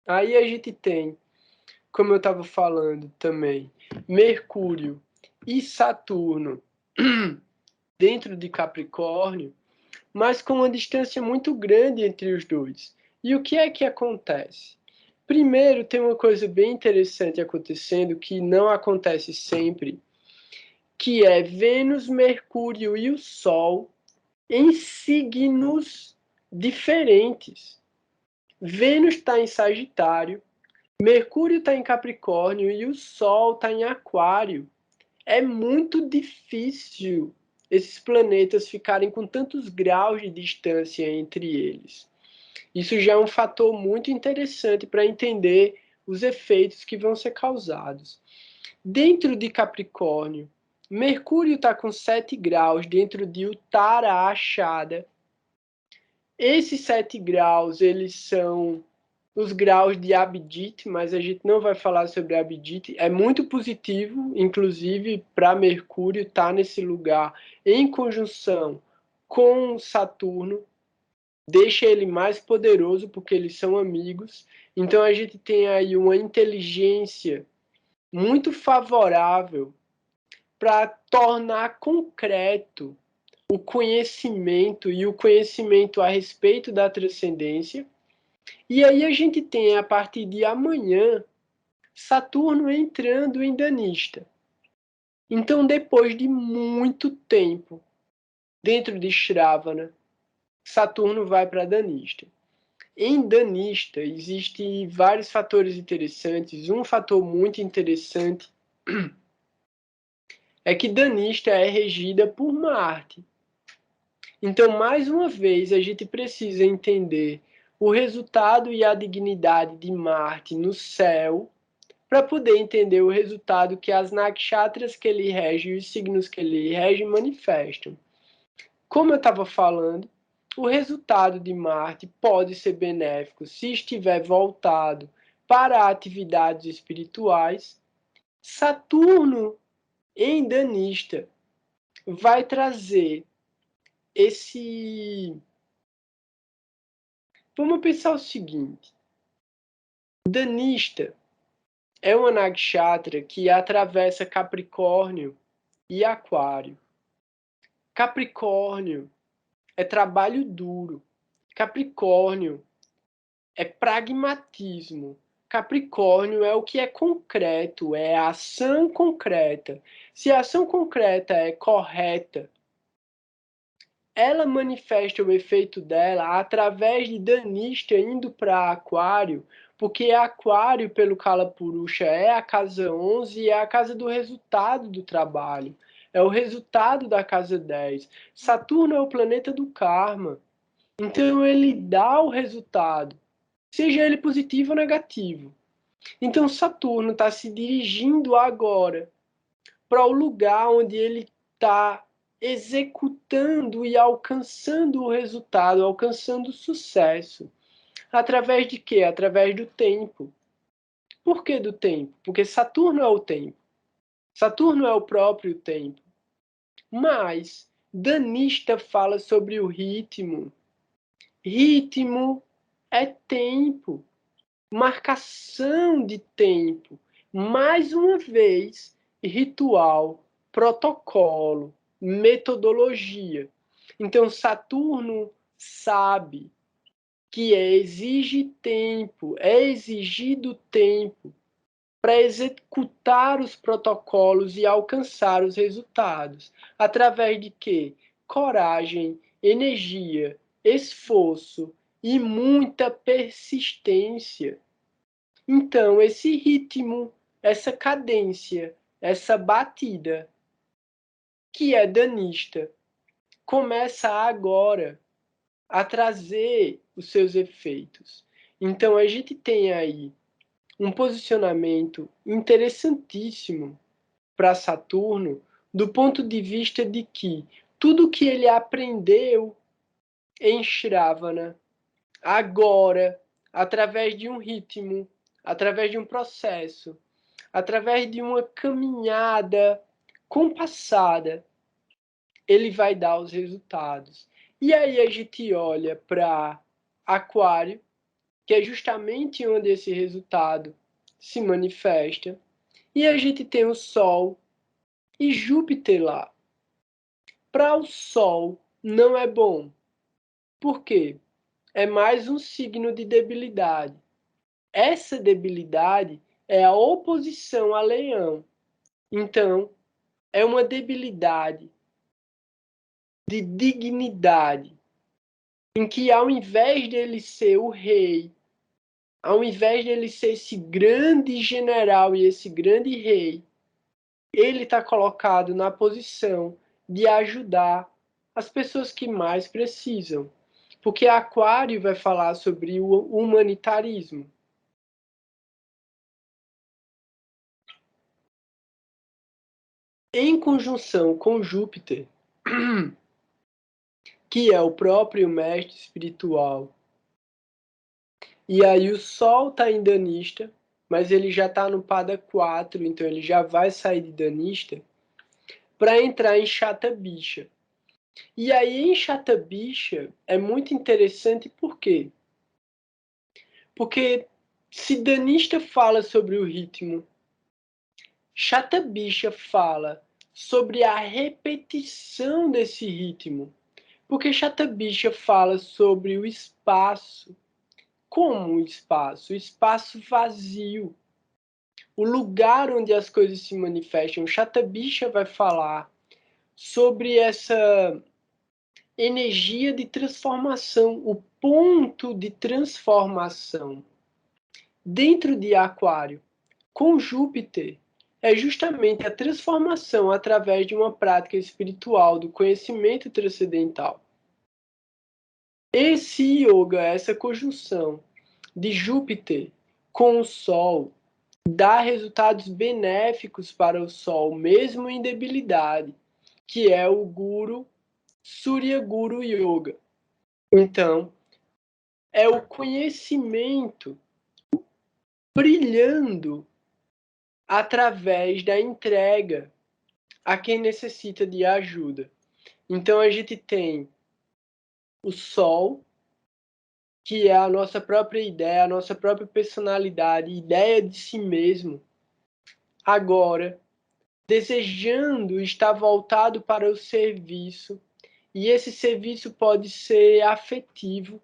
Aí a gente tem, como eu estava falando também, Mercúrio e Saturno dentro de Capricórnio, mas com uma distância muito grande entre os dois. E o que é que acontece? Primeiro, tem uma coisa bem interessante acontecendo que não acontece sempre, que é Vênus, Mercúrio e o Sol em signos diferentes. Vênus está em Sagitário, Mercúrio está em Capricórnio e o Sol está em Aquário. É muito difícil esses planetas ficarem com tantos graus de distância entre eles. Isso já é um fator muito interessante para entender os efeitos que vão ser causados. Dentro de Capricórnio, Mercúrio está com 7 graus dentro de Uttara Achada. Esses 7 graus, eles são os graus de Abhijit, mas a gente não vai falar sobre Abhijit. É muito positivo, inclusive, para Mercúrio estar nesse lugar em conjunção com Saturno. Deixa ele mais poderoso, porque eles são amigos. Então a gente tem aí uma inteligência muito favorável para tornar concreto o conhecimento e o conhecimento a respeito da transcendência. E aí a gente tem, a partir de amanhã, Saturno entrando em Danista. Então, depois de muito tempo dentro de Shravana, Saturno vai para Danista. Em Danista, existem vários fatores interessantes. Um fator muito interessante é que Danista é regida por Marte. Então, mais uma vez, a gente precisa entender o resultado e a dignidade de Marte no céu para poder entender o resultado que as nakshatras que ele rege e os signos que ele rege manifestam. Como eu estava falando, o resultado de Marte pode ser benéfico se estiver voltado para atividades espirituais. Saturno em Danista vai trazer esse... Vamos pensar o seguinte. Danista é uma nakshatra que atravessa Capricórnio e Aquário. Capricórnio é trabalho duro. Capricórnio é pragmatismo. Capricórnio é o que é concreto, é a ação concreta. Se a ação concreta é correta, ela manifesta o efeito dela através de Danista indo para Aquário, porque Aquário, pelo Kalapurusha, é a casa 11 e é a casa do resultado do trabalho. É o resultado da casa 10. Saturno é o planeta do karma. Então ele dá o resultado, seja ele positivo ou negativo. Então Saturno está se dirigindo agora para o lugar onde ele está executando e alcançando o resultado, alcançando o sucesso. Através de quê? Através do tempo. Por que do tempo? Porque Saturno é o tempo. Saturno é o próprio tempo. Mas Danista fala sobre o ritmo. Ritmo é tempo, marcação de tempo. Mais uma vez, ritual, protocolo, metodologia. Então, Saturno sabe que exige tempo, é exigido tempo para executar os protocolos e alcançar os resultados. Através de quê? Coragem, energia, esforço e muita persistência. Então, esse ritmo, essa cadência, essa batida, que é danista, começa agora a trazer os seus efeitos. Então, a gente tem aí um posicionamento interessantíssimo para Saturno, do ponto de vista de que tudo que ele aprendeu em Shravana, agora, através de um ritmo, através de um processo, através de uma caminhada compassada, ele vai dar os resultados. E aí a gente olha para Aquário, que é justamente onde esse resultado se manifesta, e a gente tem o Sol e Júpiter lá. Para o Sol não é bom. Por quê? É mais um signo de debilidade. Essa debilidade é a oposição a Leão. Então, é uma debilidade de dignidade, em que ao invés dele ser o rei, ao invés dele ser esse grande general e esse grande rei, ele está colocado na posição de ajudar as pessoas que mais precisam. Porque Aquário vai falar sobre o humanitarismo. Em conjunção com Júpiter, que é o próprio mestre espiritual. E aí o Sol está em Danista, mas ele já está no Pada 4, então ele já vai sair de Danista para entrar em Shatabisha. E aí em Shatabisha é muito interessante por quê? Porque se Danista fala sobre o ritmo, Shatabisha fala sobre a repetição desse ritmo. Porque Shatabisha fala sobre o espaço. Como o espaço? O espaço vazio. O lugar onde as coisas se manifestam. Shatabisha vai falar sobre essa energia de transformação, o ponto de transformação. Dentro de Aquário, com Júpiter, é justamente a transformação através de uma prática espiritual do conhecimento transcendental. Esse yoga, essa conjunção de Júpiter com o Sol, dá resultados benéficos para o Sol, mesmo em debilidade, que é o Guru, Surya Guru Yoga. Então, é o conhecimento brilhando através da entrega a quem necessita de ajuda. Então, a gente tem o Sol, que é a nossa própria ideia, a nossa própria personalidade, ideia de si mesmo, agora desejando estar voltado para o serviço, e esse serviço pode ser afetivo,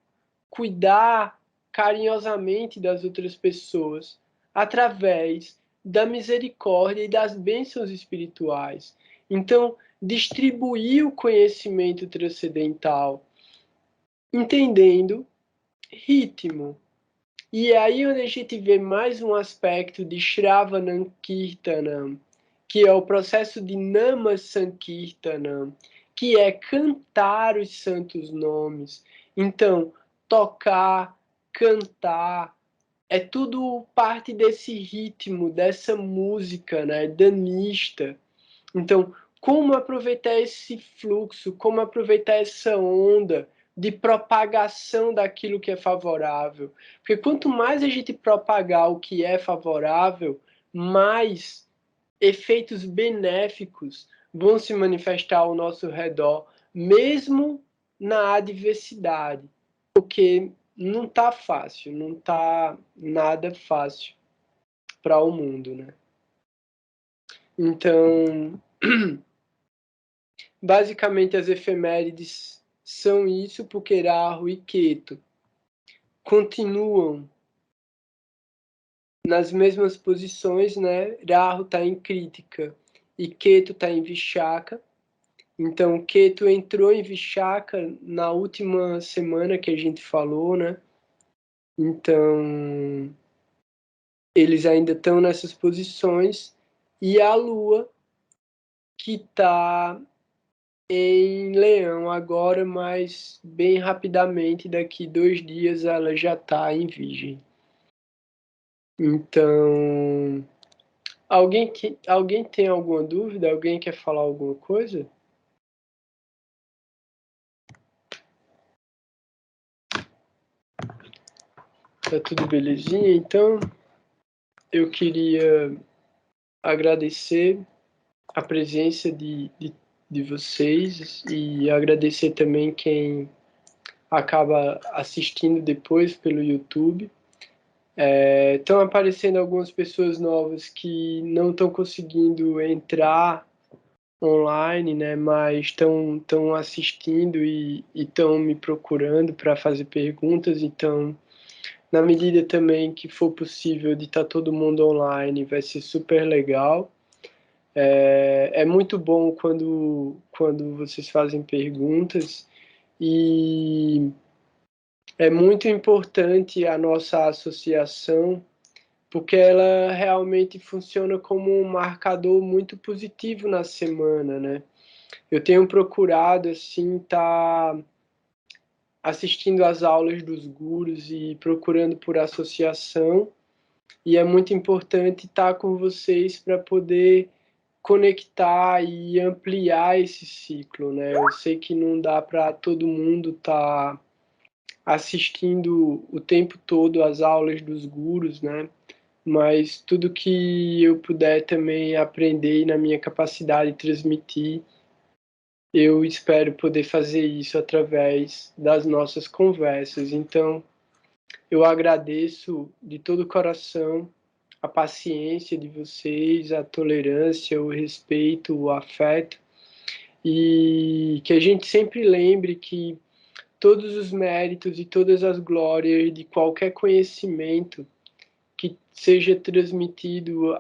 cuidar carinhosamente das outras pessoas, através da misericórdia e das bênçãos espirituais. Então, distribuir o conhecimento transcendental, entendendo ritmo. E é aí onde a gente vê mais um aspecto de Shravanam Kirtanam, que é o processo de Nama Sankirtanam, que é cantar os santos nomes. Então, tocar, cantar, é tudo parte desse ritmo, dessa música, né, danista. Então, como aproveitar esse fluxo, como aproveitar essa onda de propagação daquilo que é favorável. Porque quanto mais a gente propagar o que é favorável, mais efeitos benéficos vão se manifestar ao nosso redor, mesmo na adversidade, porque não está fácil, não está nada fácil para o mundo, né? Então, basicamente as efemérides são isso, porque Rahu e Ketu continuam nas mesmas posições, né? Rahu está em Kritika e Ketu está em Vishaka. Então, Ketu entrou em Vishaka na última semana que a gente falou, né? Então, eles ainda estão nessas posições. E a Lua, que está em Leão agora, mas bem rapidamente, daqui 2 dias, ela já está em Virgem. Então, alguém tem alguma dúvida? Alguém quer falar alguma coisa? Tá tudo belezinha? Então, eu queria agradecer a presença de vocês e agradecer também quem acaba assistindo depois pelo YouTube. Estão aparecendo algumas pessoas novas que não estão conseguindo entrar online, né, mas estão assistindo e estão me procurando para fazer perguntas. Então, na medida também que for possível de estar todo mundo online, vai ser super legal. É muito bom quando vocês fazem perguntas e é muito importante a nossa associação, porque ela realmente funciona como um marcador muito positivo na semana, né? Eu tenho procurado, assim, estar assistindo às aulas dos gurus e procurando por associação, e é muito importante estar com vocês para poder conectar e ampliar esse ciclo, né? Eu sei que não dá para todo mundo estar assistindo o tempo todo às aulas dos gurus, né? Mas tudo que eu puder também aprender e na minha capacidade de transmitir, eu espero poder fazer isso através das nossas conversas. Então, eu agradeço de todo o coração a paciência de vocês, a tolerância, o respeito, o afeto, e que a gente sempre lembre que todos os méritos e todas as glórias de qualquer conhecimento que seja transmitido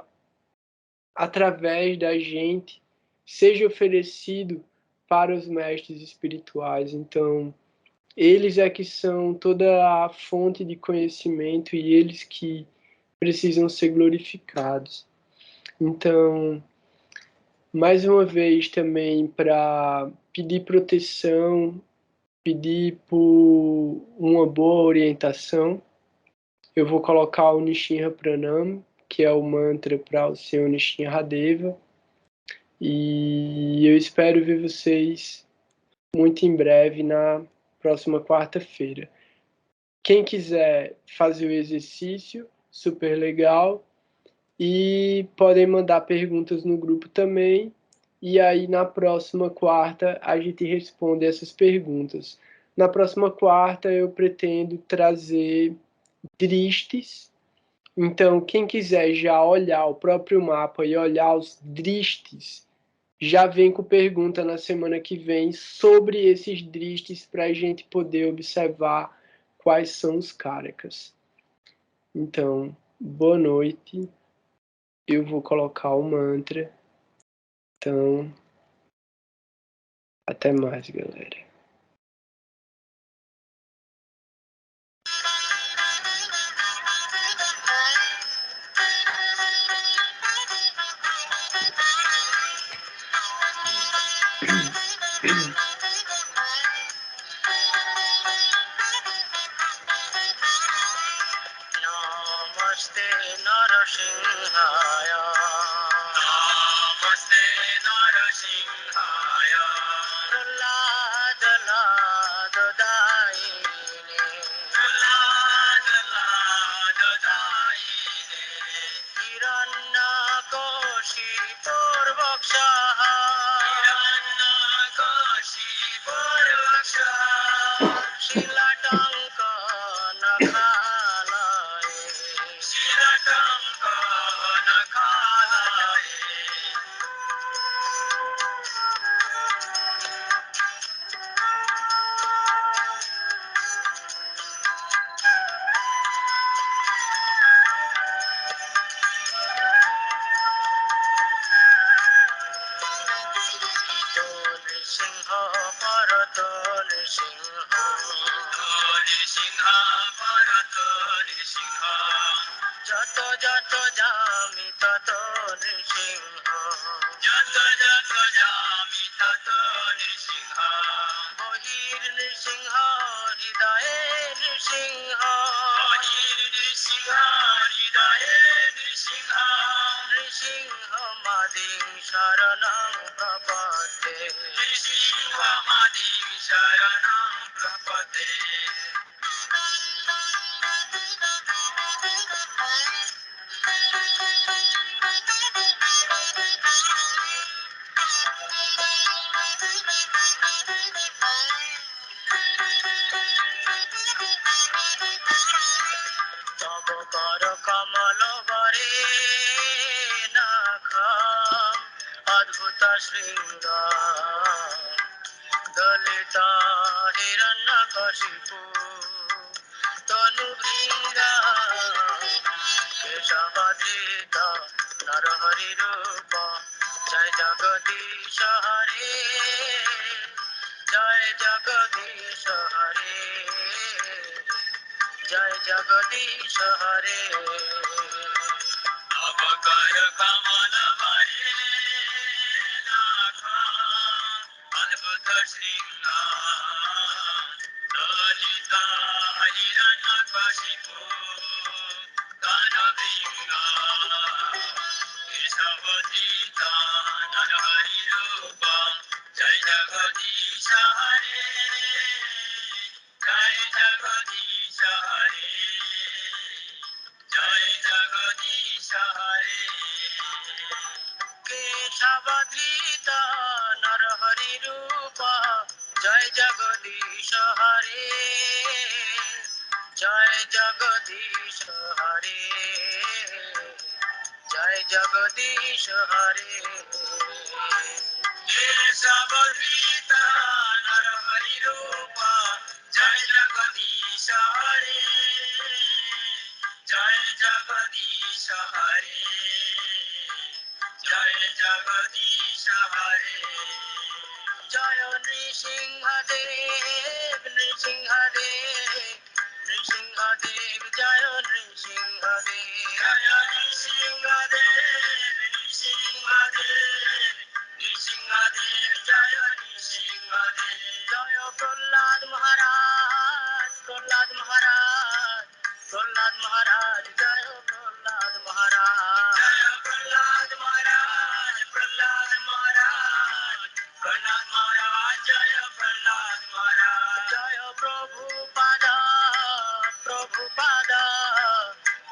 através da gente, seja oferecido para os mestres espirituais. Então, eles é que são toda a fonte de conhecimento e eles que precisam ser glorificados. Então, mais uma vez também para pedir proteção, pedir por uma boa orientação, eu vou colocar o Nishinra Pranam, que é o mantra para o Senhor Nishinradeva, e eu espero ver vocês muito em breve na próxima quarta-feira. Quem quiser fazer o exercício, super legal. E podem mandar perguntas no grupo também. E aí, na próxima quarta, a gente responde essas perguntas. Na próxima quarta, eu pretendo trazer dristes. Então, quem quiser já olhar o próprio mapa e olhar os dristes, já vem com pergunta na semana que vem sobre esses dristes para a gente poder observar quais são os karakas. Então, boa noite. Eu vou colocar o mantra. Então, até mais, galera. Namaste Narasimhaya. Namaste Narasimhaya. Prahlada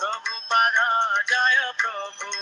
Prabhupada, Jaya Prabhu.